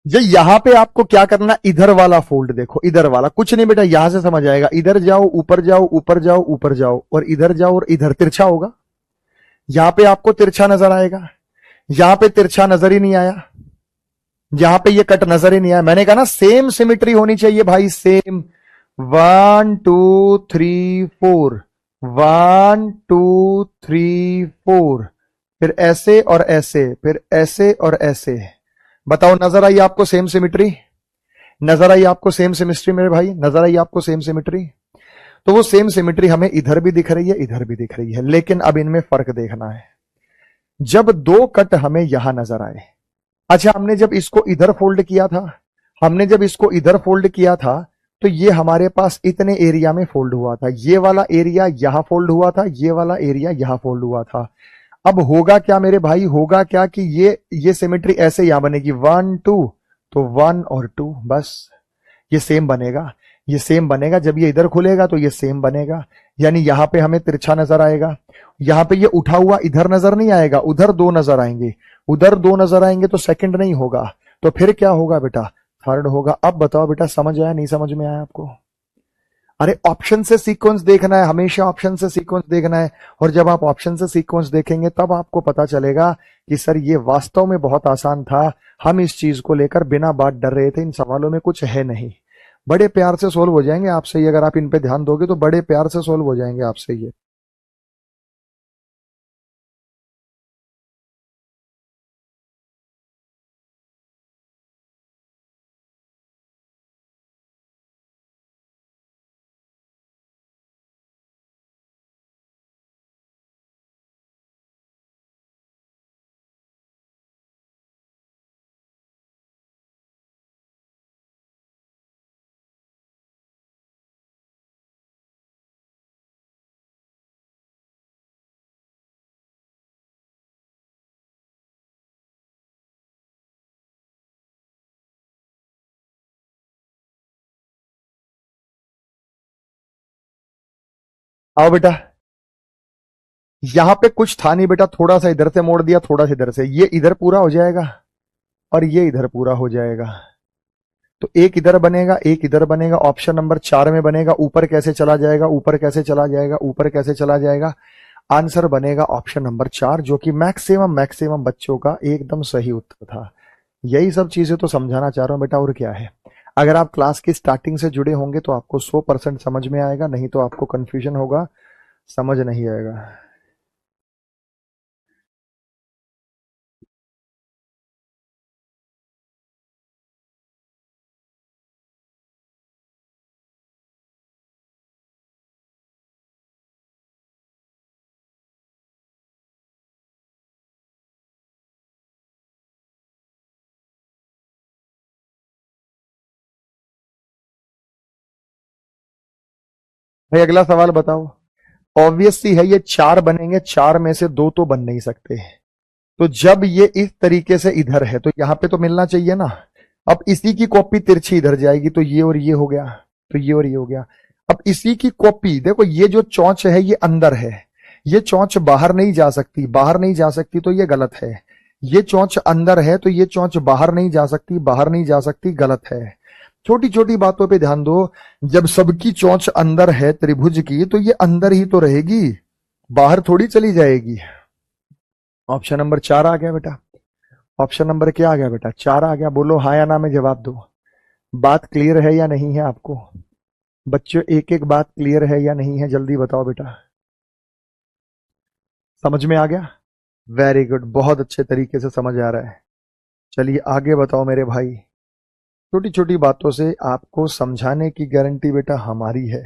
ये यहां पे आपको क्या करना, इधर वाला फोल्ड देखो, इधर वाला कुछ नहीं बेटा, यहां से समझ आएगा। इधर जाओ, ऊपर जाओ, ऊपर जाओ, ऊपर जाओ, और इधर जाओ और इधर तिरछा होगा। यहां पे आपको तिरछा नजर आएगा, यहां पे तिरछा नजर ही नहीं आया, यहां पे ये कट नजर ही नहीं आया। मैंने कहा ना सेम सिमिट्री होनी चाहिए भाई, सेम। 1 2 3 4, 1 2 3 4, फिर ऐसे और ऐसे, फिर ऐसे और ऐसे। बताओ नजर आई आपको सेम सिमिट्री? नजर आई आपको सेम सिमिट्री मेरे भाई? नजर आई आपको सेम सिमिट्री? तो वो सेम सिमिट्री हमें इधर भी दिख रही है, इधर भी दिख रही है, लेकिन अब इनमें फर्क देखना है। जब 2 कट हमें यहां नजर आए, अच्छा हमने जब इसको इधर फोल्ड किया था, हमने जब इसको इधर फोल्ड किया था, तो ये हमारे पास इतने एरिया में फोल्ड हुआ था। ये वाला एरिया यहां फोल्ड हुआ था, ये वाला एरिया यहां फोल्ड हुआ था। अब होगा क्या मेरे भाई, होगा क्या कि ये सिमेट्री ऐसे यहां बनेगी, 1 2, तो 1 और 2, बस ये सेम बनेगा। ये सेम बनेगा, जब ये इधर खुलेगा तो ये सेम बनेगा, यानी यहां पे हमें तिरछा नजर आएगा। यहां पे ये उठा हुआ इधर नजर नहीं आएगा, उधर 2 नजर आएंगे, उधर 2 नजर आएंगे, तो सेकंड नहीं होगा, तो फिर क्या होगा बेटा, थर्ड होगा। अब बताओ बेटा समझ आया नहीं समझ में आया आपको? अरे ऑप्शन से सीक्वेंस देखना है, हमेशा ऑप्शन से सीक्वेंस देखना है। और जब आप ऑप्शन से सीक्वेंस देखेंगे तब आपको पता चलेगा कि सर ये वास्तव में बहुत आसान था। हम इस चीज को लेकर बिना बात डर रहे थे, इन सवालों में कुछ है नहीं। बड़े प्यार से सोल्व हो जाएंगे आपसे ये, अगर आप इन पे ध्यान दोगे तो बड़े प्यार से सोल्व हो जाएंगे आपसे ये। आओ बेटा, यहां पे कुछ था नहीं बेटा, थोड़ा सा इधर से मोड़ दिया, थोड़ा सा इधर से, ये इधर पूरा हो जाएगा और ये इधर पूरा हो जाएगा। तो एक इधर बनेगा, एक इधर बनेगा, ऑप्शन नंबर 4 में बनेगा। ऊपर कैसे चला जाएगा, ऊपर कैसे चला जाएगा, ऊपर कैसे चला जाएगा? आंसर बनेगा ऑप्शन नंबर 4, जो कि मैक्सिमम मैक्सिमम बच्चों का एकदम सही उत्तर था। यही सब चीजें तो समझाना चाह रहा हूं बेटा, और क्या है। अगर आप क्लास की स्टार्टिंग से जुड़े होंगे तो आपको 100% समझ में आएगा, नहीं तो आपको कंफ्यूजन होगा, समझ नहीं आएगा। भाई अगला सवाल बताओ। ऑब्वियस सी है, ये 4 बनेंगे, 4 में से 2 तो बन नहीं सकते। तो जब ये इस तरीके से इधर है तो यहां पे तो मिलना चाहिए ना। अब इसी की कॉपी तिरछी इधर जाएगी, तो ये और ये हो गया, तो ये और ये हो गया। अब इसी की कॉपी देखो, ये जो चौंच है ये अंदर है, ये चौंच बाहर नहीं जा सकती, बाहर नहीं जा सकती तो ये गलत है। ये चौंच अंदर है तो ये चौंच बाहर नहीं जा सकती, बाहर नहीं जा सकती, गलत है। छोटी छोटी बातों पे ध्यान दो। जब सबकी चौंच अंदर है त्रिभुज की, तो ये अंदर ही तो रहेगी, बाहर थोड़ी चली जाएगी। ऑप्शन नंबर 4 आ गया बेटा। ऑप्शन नंबर क्या आ गया बेटा? 4 आ गया। बोलो हाँ या ना में जवाब दो। बात क्लियर है या नहीं है आपको? बच्चों एक एक बात क्लियर है या नहीं है, जल्दी बताओ बेटा। समझ में आ गया? वेरी गुड, बहुत अच्छे तरीके से समझ आ रहा है। चलिए आगे बताओ मेरे भाई। छोटी छोटी बातों से आपको समझाने की गारंटी बेटा हमारी है।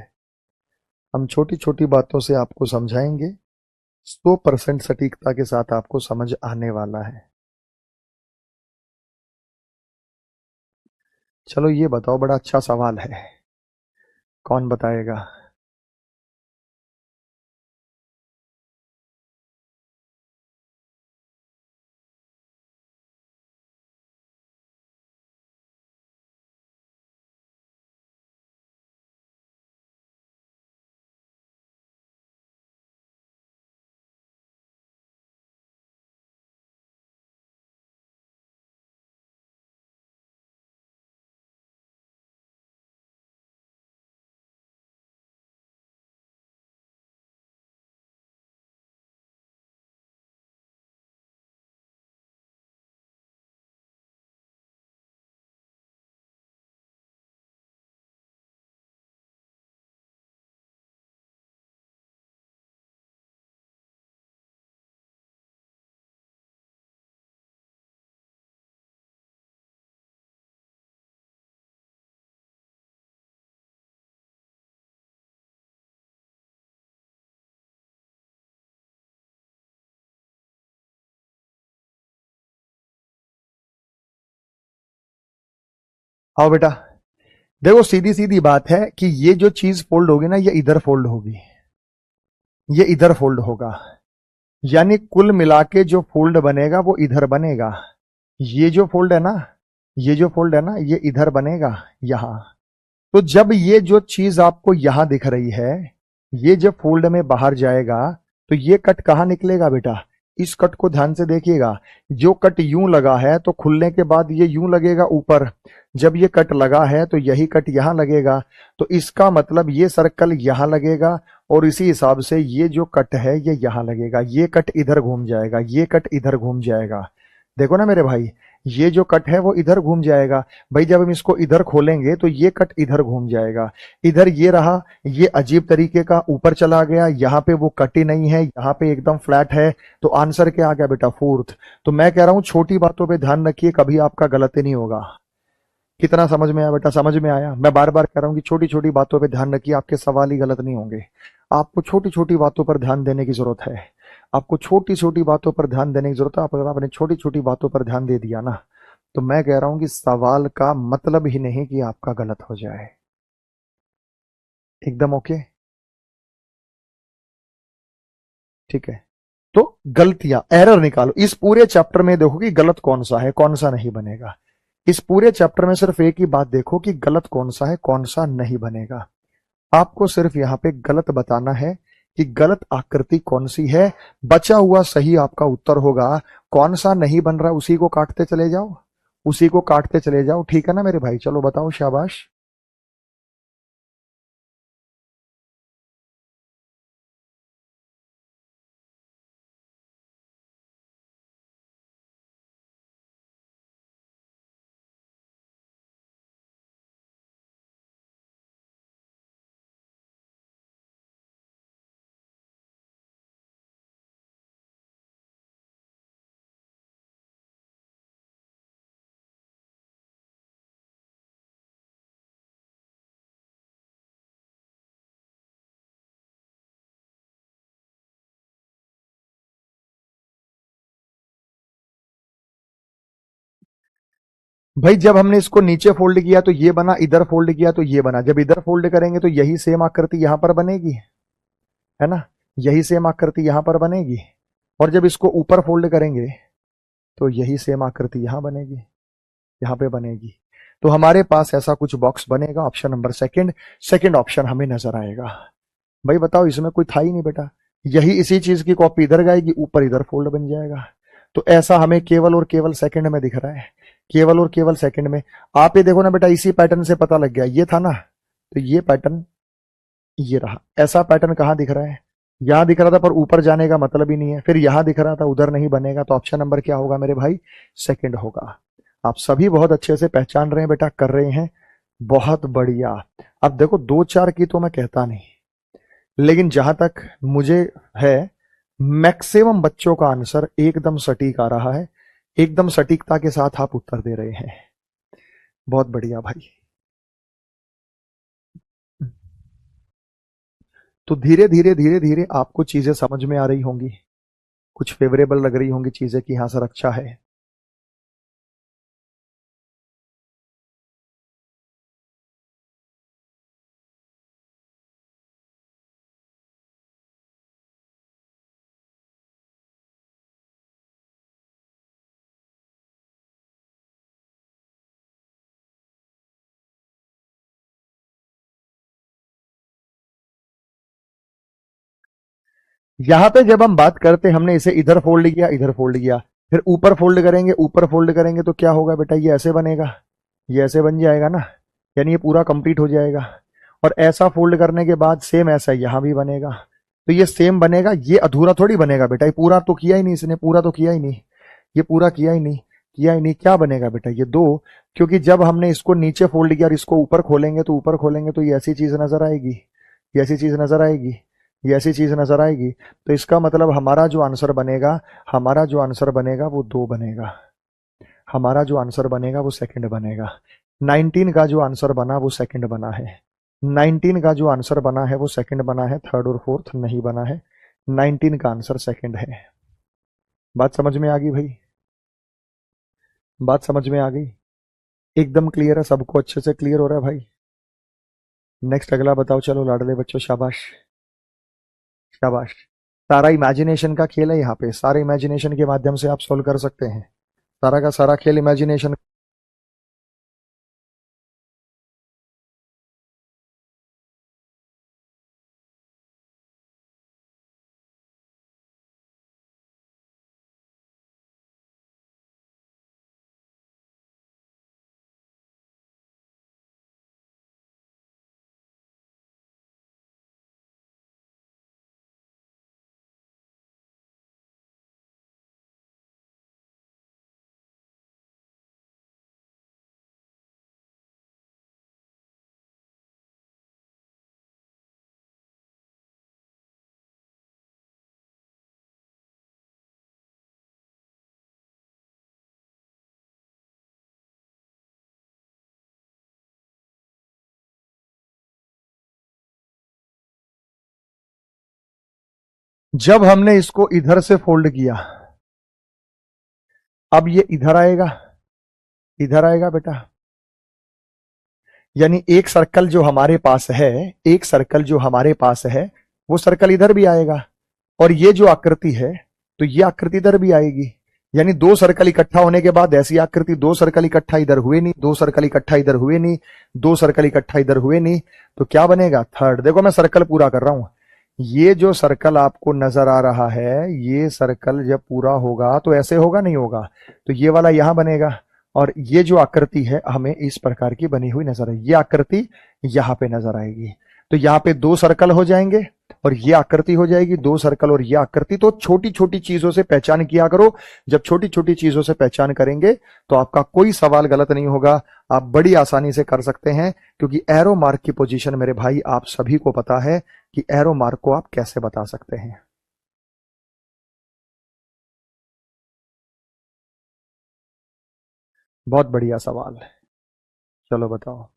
हम छोटी छोटी बातों से आपको समझाएंगे, 100% सटीकता के साथ आपको समझ आने वाला है। चलो ये बताओ, बड़ा अच्छा सवाल है, कौन बताएगा? आओ बेटा, देखो सीधी सीधी बात है कि ये जो चीज फोल्ड होगी ना, ये इधर फोल्ड होगी, ये इधर फोल्ड होगा, यानी कुल मिला के जो फोल्ड बनेगा वो इधर बनेगा। ये जो फोल्ड है ना, ये जो फोल्ड है ना, ये इधर बनेगा, यहां। तो जब ये जो चीज आपको यहां दिख रही है, ये जब फोल्ड में बाहर जाएगा तो ये कट कहां निकलेगा बेटा? इस कट को ध्यान से देखिएगा। जो कट यूं लगा है तो खुलने के बाद ये यूं लगेगा ऊपर, जब ये कट लगा है तो यही कट यहां लगेगा। तो इसका मतलब ये सर्कल यहां लगेगा और इसी हिसाब से ये जो कट है ये यहां लगेगा। ये कट इधर घूम जाएगा, ये कट इधर घूम जाएगा। देखो ना मेरे भाई, ये जो कट है वो इधर घूम जाएगा। भाई जब हम इसको इधर खोलेंगे तो ये कट इधर घूम जाएगा। इधर ये रहा, ये अजीब तरीके का ऊपर चला गया, यहाँ पे वो कट ही नहीं है, यहाँ पे एकदम फ्लैट है। तो आंसर क्या आ गया बेटा? 4th। तो मैं कह रहा हूं छोटी बातों पे ध्यान रखिए, कभी आपका गलत ही नहीं होगा। कितना समझ में आया बेटा? समझ में आया? मैं बार बार कह रहा हूं कि छोटी छोटी बातों पे ध्यान रखिए, आपके सवाल ही गलत नहीं होंगे। आपको छोटी छोटी बातों पर ध्यान देने की जरूरत है। आपको छोटी छोटी बातों पर ध्यान देने की जरूरत है। अगर आपने छोटी छोटी बातों पर ध्यान दे दिया ना, तो मैं कह रहा हूं कि सवाल का मतलब ही नहीं कि आपका गलत हो जाए। एकदम ओके? ठीक है। तो गलतियां, एरर निकालो इस पूरे चैप्टर में। देखो कि गलत कौन सा है, कौन सा नहीं बनेगा। इस पूरे चैप्टर में सिर्फ एक ही बात देखो कि गलत कौन सा है, कौन सा नहीं बनेगा। आपको सिर्फ यहां पे गलत बताना है कि गलत आकृति कौन सी है। बचा हुआ सही आपका उत्तर होगा। कौन सा नहीं बन रहा उसी को काटते चले जाओ, उसी को काटते चले जाओ। ठीक है ना मेरे भाई, चलो बताओ, शाबाश। भाई जब हमने इसको नीचे फोल्ड किया तो ये बना, इधर फोल्ड किया तो ये बना। जब इधर फोल्ड करेंगे तो यही सेम आकृति यहां पर बनेगी, है ना, यही सेम आकृति यहां पर बनेगी। और जब इसको ऊपर फोल्ड करेंगे तो यही सेम आकृति यहां बनेगी, यहां पे बनेगी। तो हमारे पास ऐसा कुछ बॉक्स बनेगा। Option number second, second option हमें नजर आएगा। भाई बताओ, इसमें कोई था ही नहीं बेटा। यही इसी चीज की कॉपी इधर जाएगी, ऊपर इधर फोल्ड बन जाएगा। तो ऐसा हमें केवल और केवल सेकंड में दिख रहा है, केवल और केवल सेकंड में। आप ये देखो ना बेटा, इसी पैटर्न से पता लग गया, ये था ना, तो ये पैटर्न ये रहा। ऐसा पैटर्न कहां दिख रहा है? यहां दिख रहा था, पर ऊपर जाने का मतलब ही नहीं है। फिर यहां दिख रहा था, उधर नहीं बनेगा। तो ऑप्शन नंबर क्या होगा मेरे भाई? सेकंड होगा। आप सभी बहुत अच्छे से पहचान रहे हैं बेटा, कर रहे हैं, बहुत बढ़िया। अब देखो, 2-4 की तो मैं कहता नहीं, लेकिन जहां तक मुझे है, मैक्सिमम बच्चों का आंसर एकदम सटीक आ रहा है। एकदम सटीकता के साथ आप उत्तर दे रहे हैं, बहुत बढ़िया भाई। तो धीरे धीरे धीरे धीरे आपको चीजें समझ में आ रही होंगी, कुछ फेवरेबल लग रही होंगी चीजें कि हाँ सर अच्छा है। यहां पे जब हम बात करते, हमने इसे इधर फोल्ड किया, इधर फोल्ड किया, फिर ऊपर फोल्ड करेंगे, ऊपर फोल्ड करेंगे तो क्या होगा बेटा? ये ऐसे बनेगा, ये ऐसे बन जाएगा ना, यानी ये पूरा कंप्लीट हो जाएगा। और ऐसा फोल्ड करने के बाद सेम ऐसा यहां भी बनेगा। तो ये सेम बनेगा, ये अधूरा थोड़ी बनेगा बेटा, ये पूरा तो किया ही नहीं इसने, पूरा तो किया ही नहीं, ये पूरा किया ही नहीं, किया ही नहीं। क्या बनेगा बेटा? ये दो। क्योंकि जब हमने इसको नीचे फोल्ड किया और इसको ऊपर खोलेंगे, तो ऊपर खोलेंगे तो ये ऐसी चीज नजर आएगी, ये ऐसी चीज नजर आएगी, ये ऐसी चीज नजर आएगी। तो इसका मतलब हमारा जो आंसर बनेगा, हमारा जो आंसर बनेगा वो 2 बनेगा। हमारा जो आंसर बनेगा वो सेकंड बनेगा। 19 का जो आंसर बना वो सेकंड बना है। 19 का जो आंसर बना है वो सेकंड बना है, थर्ड और फोर्थ नहीं बना है। 19 का आंसर सेकंड है। बात समझ में आ गई भाई? बात समझ में आ गई? एकदम क्लियर है सबको? अच्छे से क्लियर हो रहा है भाई? नेक्स्ट अगला बताओ, चलो लाडले बच्चों, शाबाश शाबाश। सारा इमेजिनेशन का खेल है यहाँ पे, सारे इमेजिनेशन के माध्यम से आप सोल्व कर सकते हैं। सारा का सारा खेल इमेजिनेशन। जब हमने इसको इधर से फोल्ड किया, अब ये इधर आएगा, इधर आएगा बेटा। यानी एक सर्कल जो हमारे पास है, एक सर्कल जो हमारे पास है, वो सर्कल इधर भी आएगा। और ये जो आकृति है, तो ये आकृति इधर भी आएगी। यानी 2 सर्कल इकट्ठा होने के बाद ऐसी आकृति, 2 सर्कल इकट्ठा इधर हुए नहीं, 2 सर्कल इकट्ठा इधर हुए नहीं, 2 सर्कल इकट्ठा इधर हुए नहीं, तो क्या बनेगा? थर्ड। देखो मैं सर्कल पूरा कर रहा हूं। ये जो सर्कल आपको नजर आ रहा है, ये सर्कल जब पूरा होगा तो ऐसे होगा, नहीं होगा? तो ये वाला यहां बनेगा, और ये जो आकृति है हमें इस प्रकार की बनी हुई नजर आएगी, ये आकृति यहां पे नजर आएगी। तो यहां पे दो सर्कल हो जाएंगे और ये आकृति हो जाएगी, दो सर्कल और ये आकृति। तो छोटी छोटी चीजों से पहचान किया करो। जब छोटी छोटी चीजों से पहचान करेंगे तो आपका कोई सवाल गलत नहीं होगा, आप बड़ी आसानी से कर सकते हैं। क्योंकि एरो मार्क की पोजीशन मेरे भाई आप सभी को पता है कि एरो मार्क को आप कैसे बता सकते हैं। बहुत बढ़िया सवाल है, चलो बताओ।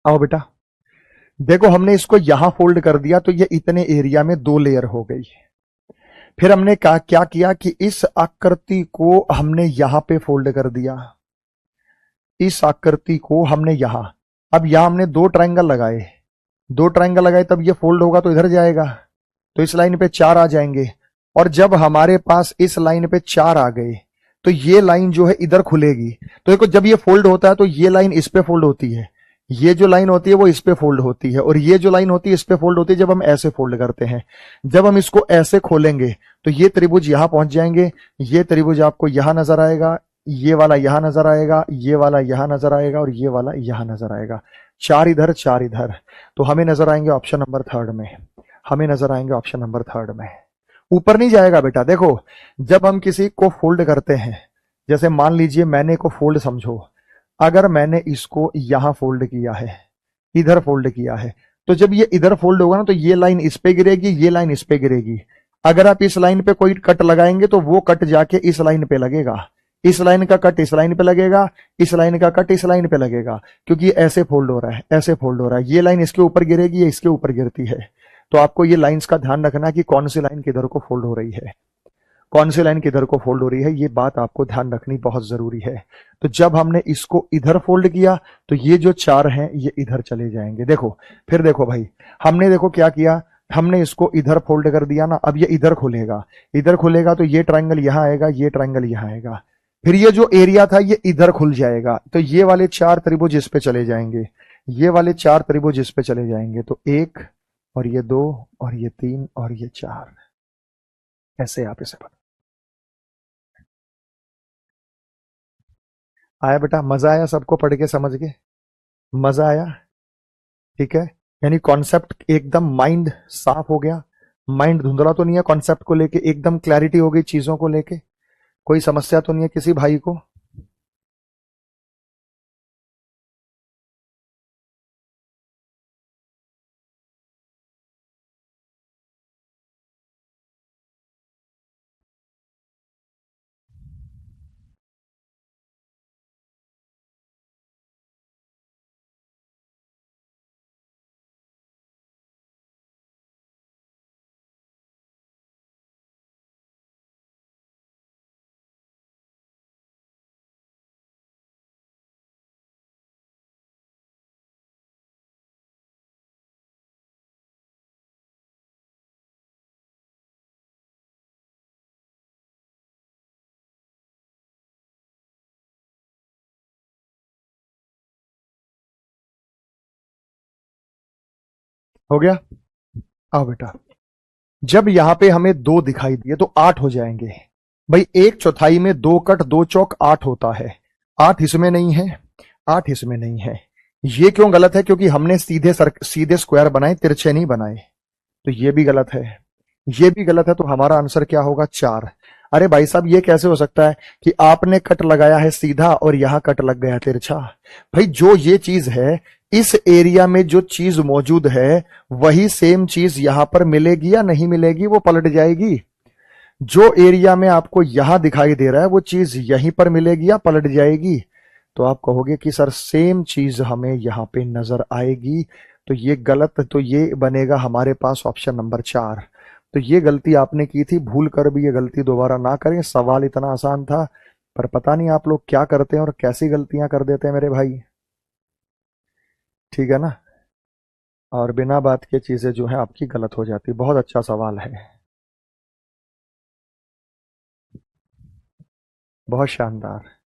आओ बेटा, देखो हमने इसको यहां फोल्ड कर दिया तो ये इतने एरिया में दो लेयर हो गई। फिर हमने क्या किया कि इस आकृति को हमने यहां पे फोल्ड कर दिया, इस आकृति को हमने यहां, अब यहां हमने दो ट्रायंगल लगाए, दो ट्रायंगल लगाए तब ये फोल्ड होगा तो इधर जाएगा, तो इस लाइन पे चार आ जाएंगे। और जब हमारे पास इस लाइन पे चार आ गए तो ये लाइन जो है इधर खुलेगी। तो देखो जब ये फोल्ड होता है तो ये लाइन इस पे फोल्ड होती है, ये जो लाइन होती है वो इस पे फोल्ड होती है, और ये जो लाइन होती है इस पे फोल्ड होती है जब हम ऐसे फोल्ड करते हैं। जब हम इसको ऐसे खोलेंगे तो ये त्रिभुज यहां पहुंच जाएंगे, ये त्रिभुज आपको यहां नजर आएगा, ये वाला यहां नजर आएगा, ये वाला यहां नजर आएगा, और ये वाला यहां नजर आएगा। चार इधर चार इधर, तो हमें नजर आएंगे ऑप्शन नंबर थर्ड में, हमें नजर आएंगे ऑप्शन नंबर थर्ड में। ऊपर नहीं जाएगा बेटा। देखो जब हम किसी को फोल्ड करते हैं, जैसे मान लीजिए मैंने को फोल्ड समझो, अगर मैंने इसको यहां फोल्ड किया है, इधर फोल्ड किया है, तो जब ये इधर फोल्ड होगा ना तो ये लाइन इस पे गिरेगी, ये लाइन इस पे गिरेगी। अगर आप इस लाइन पे कोई कट लगाएंगे तो वो कट जाके इस लाइन पे लगेगा, इस लाइन का कट इस लाइन पे लगेगा, इस लाइन का कट इस लाइन पे लगेगा, क्योंकि ये ऐसे फोल्ड हो रहा है, ऐसे फोल्ड हो रहा है। ये लाइन इसके ऊपर गिरेगी, ये इसके ऊपर गिरती है। तो आपको ये लाइंस का ध्यान रखना कि कौन सी लाइन किधर को फोल्ड हो रही है, कौन सी लाइन किधर को फोल्ड हो रही है, ये बात आपको ध्यान रखनी बहुत जरूरी है। तो जब हमने इसको इधर फोल्ड किया तो ये जो चार हैं ये इधर चले जाएंगे। देखो फिर देखो भाई, हमने देखो क्या किया, हमने इसको इधर फोल्ड कर दिया ना, अब ये इधर खुलेगा, इधर खुलेगा तो ये ट्रायंगल यहां आएगा, ये ट्रायंगल यहां आएगा, फिर ये जो एरिया था ये इधर खुल जाएगा। तो ये वाले चार त्रिभुज इस पे चले जाएंगे, ये वाले चार त्रिभुज इस पे चले जाएंगे। तो एक और ये दो और ये तीन और ये चार, ऐसे आप इसे बना। आया बेटा, मजा आया सबको पढ़ के समझ के? मजा आया? ठीक है, यानी कॉन्सेप्ट एकदम माइंड साफ हो गया, माइंड धुंधला तो नहीं है, कॉन्सेप्ट को लेके एकदम क्लैरिटी हो गई, चीजों को लेके कोई समस्या तो नहीं है किसी भाई को? हो गया? आओ बेटा, जब यहां पे हमें दो दिखाई दिए तो आठ हो जाएंगे। भाई एक चौथाई में दो कट दो चौक आठ होता है, आठ इसमें नहीं है, आठ इसमें नहीं है। ये क्यों गलत है? क्योंकि हमने सीधे स्क्वायर बनाए, तिरछे नहीं बनाए, तो ये भी गलत है, ये भी गलत है। तो हमारा आंसर क्या होगा? चार। अरे भाई साहब ये कैसे हो सकता है कि आपने कट लगाया है सीधा और यहां कट लग गया तिरछा? भाई जो ये चीज है, इस एरिया में जो चीज मौजूद है वही सेम चीज यहां पर मिलेगी या नहीं मिलेगी? वो पलट जाएगी। जो एरिया में आपको यहां दिखाई दे रहा है वो चीज यहीं पर मिलेगी या पलट जाएगी? तो आप कहोगे कि सर सेम चीज हमें यहाँ पे नजर आएगी, तो ये गलत, तो ये बनेगा हमारे पास ऑप्शन नंबर 4। तो ये गलती आपने की थी, भूल कर भी ये गलती दोबारा ना करें। सवाल इतना आसान था, पर पता नहीं आप लोग क्या करते हैं और कैसी गलतियां कर देते हैं मेरे भाई। ठीक है ना। और बिना बात के चीजें जो है आपकी गलत हो जाती। बहुत अच्छा सवाल है, बहुत शानदार।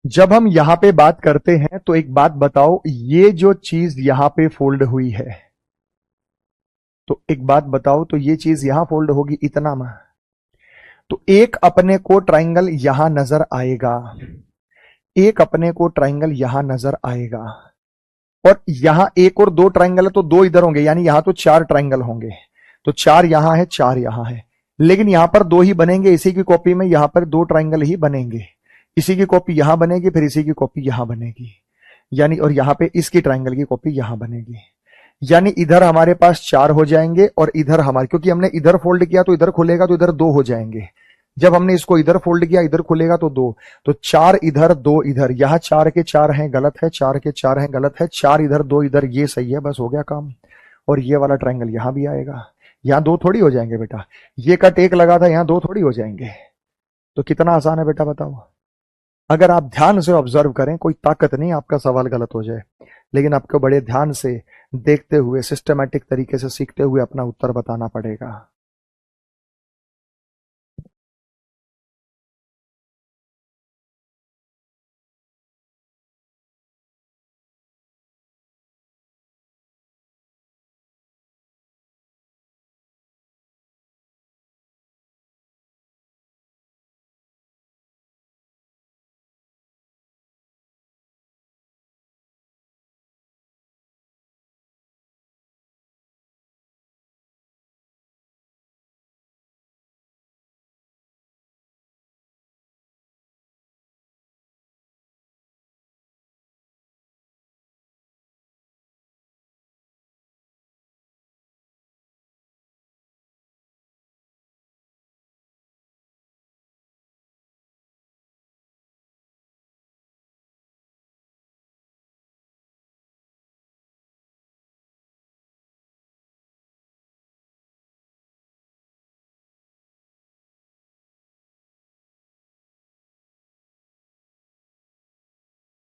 जब हम यहां पे बात करते हैं तो एक बात बताओ, ये जो चीज यहां पे फोल्ड हुई है, तो एक बात बताओ, तो ये चीज यहां फोल्ड होगी इतना में, तो एक अपने को ट्राइंगल यहां नजर आएगा, एक अपने को ट्राइंगल यहां नजर आएगा, और यहां एक और दो ट्राइंगल है तो दो इधर होंगे, यानी यहां तो 4 ट्राइंगल होंगे। तो 4 यहां है, 4 यहां है, लेकिन यहां पर दो ही बनेंगे। इसी की कॉपी में यहां पर दो ट्राइंगल ही बनेंगे। इसी की कॉपी यहां बनेगी, फिर इसी की कॉपी यहां बनेगी, यानी और यहां पे इसकी ट्राइंगल की कॉपी यहां बनेगी। यानी इधर हमारे पास 4 हो जाएंगे, और इधर हमारे, क्योंकि हमने इधर फोल्ड किया तो इधर खुलेगा, तो इधर 2 हो जाएंगे। जब हमने इसको इधर फोल्ड किया, इधर खुलेगा तो 2। तो 4 इधर 2 इधर, यहां 4 के 4 हैं, गलत है, 4 के 4 हैं, गलत है, 4 इधर 2 इधर, ये सही है, बस हो गया काम। और ये वाला ट्राइंगल यहां भी आएगा। यहां 2 थोड़ी हो जाएंगे बेटा, ये कट 1 लगा था, यहां 2 थोड़ी हो जाएंगे। तो कितना आसान है बेटा, बताओ। अगर आप ध्यान से ऑब्जर्व करें, कोई ताकत नहीं आपका सवाल गलत हो जाए, लेकिन आपको बड़े ध्यान से देखते हुए, सिस्टमैटिक तरीके से सीखते हुए अपना उत्तर बताना पड़ेगा।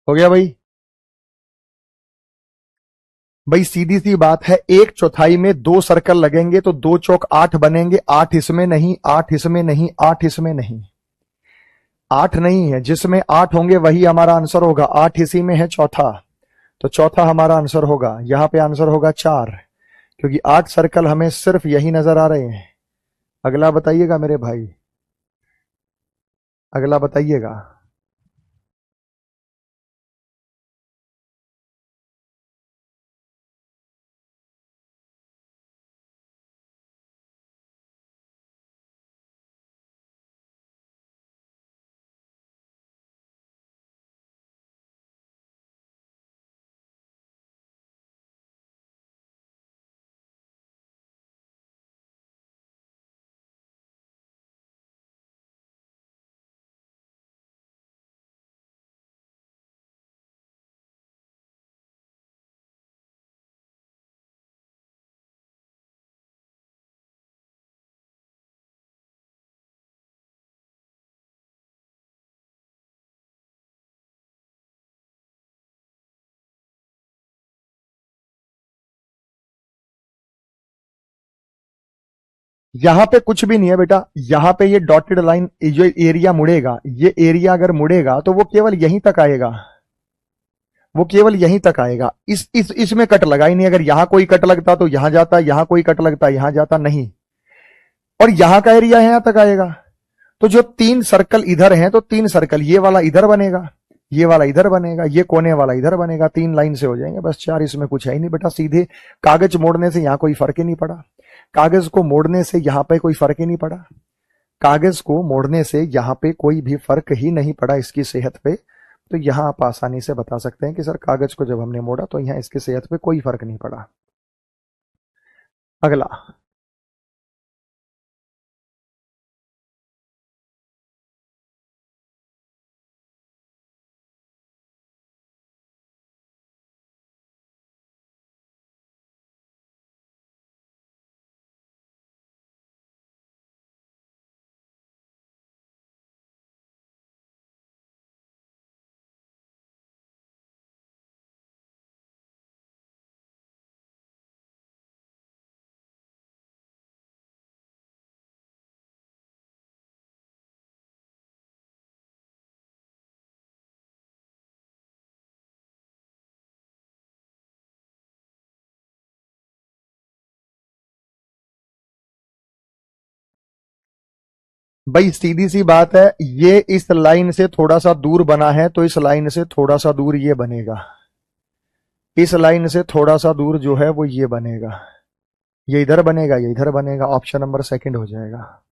हो गया भाई। भाई सीधी सी बात है, एक चौथाई में 2 सर्कल लगेंगे तो 2 चौक 8 बनेंगे। 8 इसमें नहीं, 8 इसमें नहीं, 8 इसमें नहीं, 8 नहीं है, जिसमें 8 होंगे वही हमारा आंसर होगा। 8 इसी में है चौथा, तो चौथा हमारा आंसर होगा। यहां पे आंसर होगा 4, क्योंकि 8 सर्कल हमें सिर्फ यही नजर आ रहे हैं। अगला बताइएगा मेरे भाई, अगला बताइएगा। यहां पे कुछ भी नहीं है बेटा, यहां पे ये डॉटेड लाइन जो एरिया मुड़ेगा, ये एरिया अगर मुड़ेगा तो वो केवल यहीं तक आएगा, वो केवल यहीं तक आएगा। इसमें कट लगा ही नहीं। अगर यहां कोई कट लगता तो यहां जाता, यहां कोई कट लगता यहां जाता, नहीं। और यहां का एरिया यहां तक आएगा। तो जो 3 सर्कल इधर हैं तो 3 सर्कल, ये वाला इधर बनेगा, ये वाला इधर बनेगा, ये कोने वाला इधर बनेगा, 3 लाइन से हो जाएंगे बस 4। इसमें कुछ है ही नहीं बेटा। सीधे कागज मोड़ने से यहां कोई फर्क ही नहीं पड़ा, कागज को मोड़ने से यहां पे कोई फर्क ही नहीं पड़ा, कागज को मोड़ने से यहां पे कोई भी फर्क ही नहीं पड़ा इसकी सेहत पे। तो यहां आप आसानी से बता सकते हैं कि सर कागज को जब हमने मोड़ा तो यहां इसकी सेहत पे कोई फर्क नहीं पड़ा। अगला, भाई सीधी सी बात है, ये इस लाइन से थोड़ा सा दूर बना है तो इस लाइन से थोड़ा सा दूर ये बनेगा, इस लाइन से थोड़ा सा दूर जो है वो ये बनेगा, ये इधर बनेगा, ये इधर बनेगा। ऑप्शन नंबर सेकंड हो जाएगा,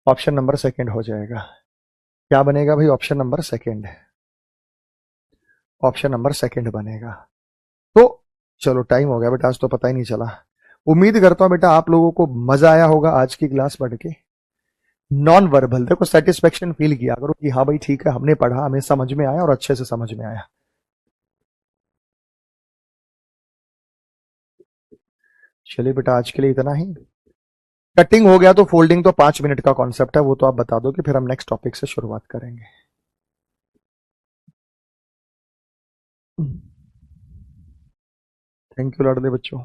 ऑप्शन नंबर सेकंड हो जाएगा। क्या बनेगा भाई? Option number second, option number second बनेगा। तो चलो टाइम हो गया बेटा, आज तो पता ही नहीं चला। उम्मीद करता हूं बेटा आप लोगों को मजा आया होगा आज की क्लास पढ़ के। नॉन वर्बल देखो, सेटिस्फेक्शन फील किया करो कि हाँ भाई ठीक है, हमने पढ़ा, हमें समझ में आया और अच्छे से समझ में आया। चलिए बेटा आज के लिए इतना ही। कटिंग हो गया तो फोल्डिंग तो 5 मिनट का कॉन्सेप्ट है, वो तो आप बता दो कि फिर हम नेक्स्ट टॉपिक से शुरुआत करेंगे। थैंक यू लाडले बच्चों।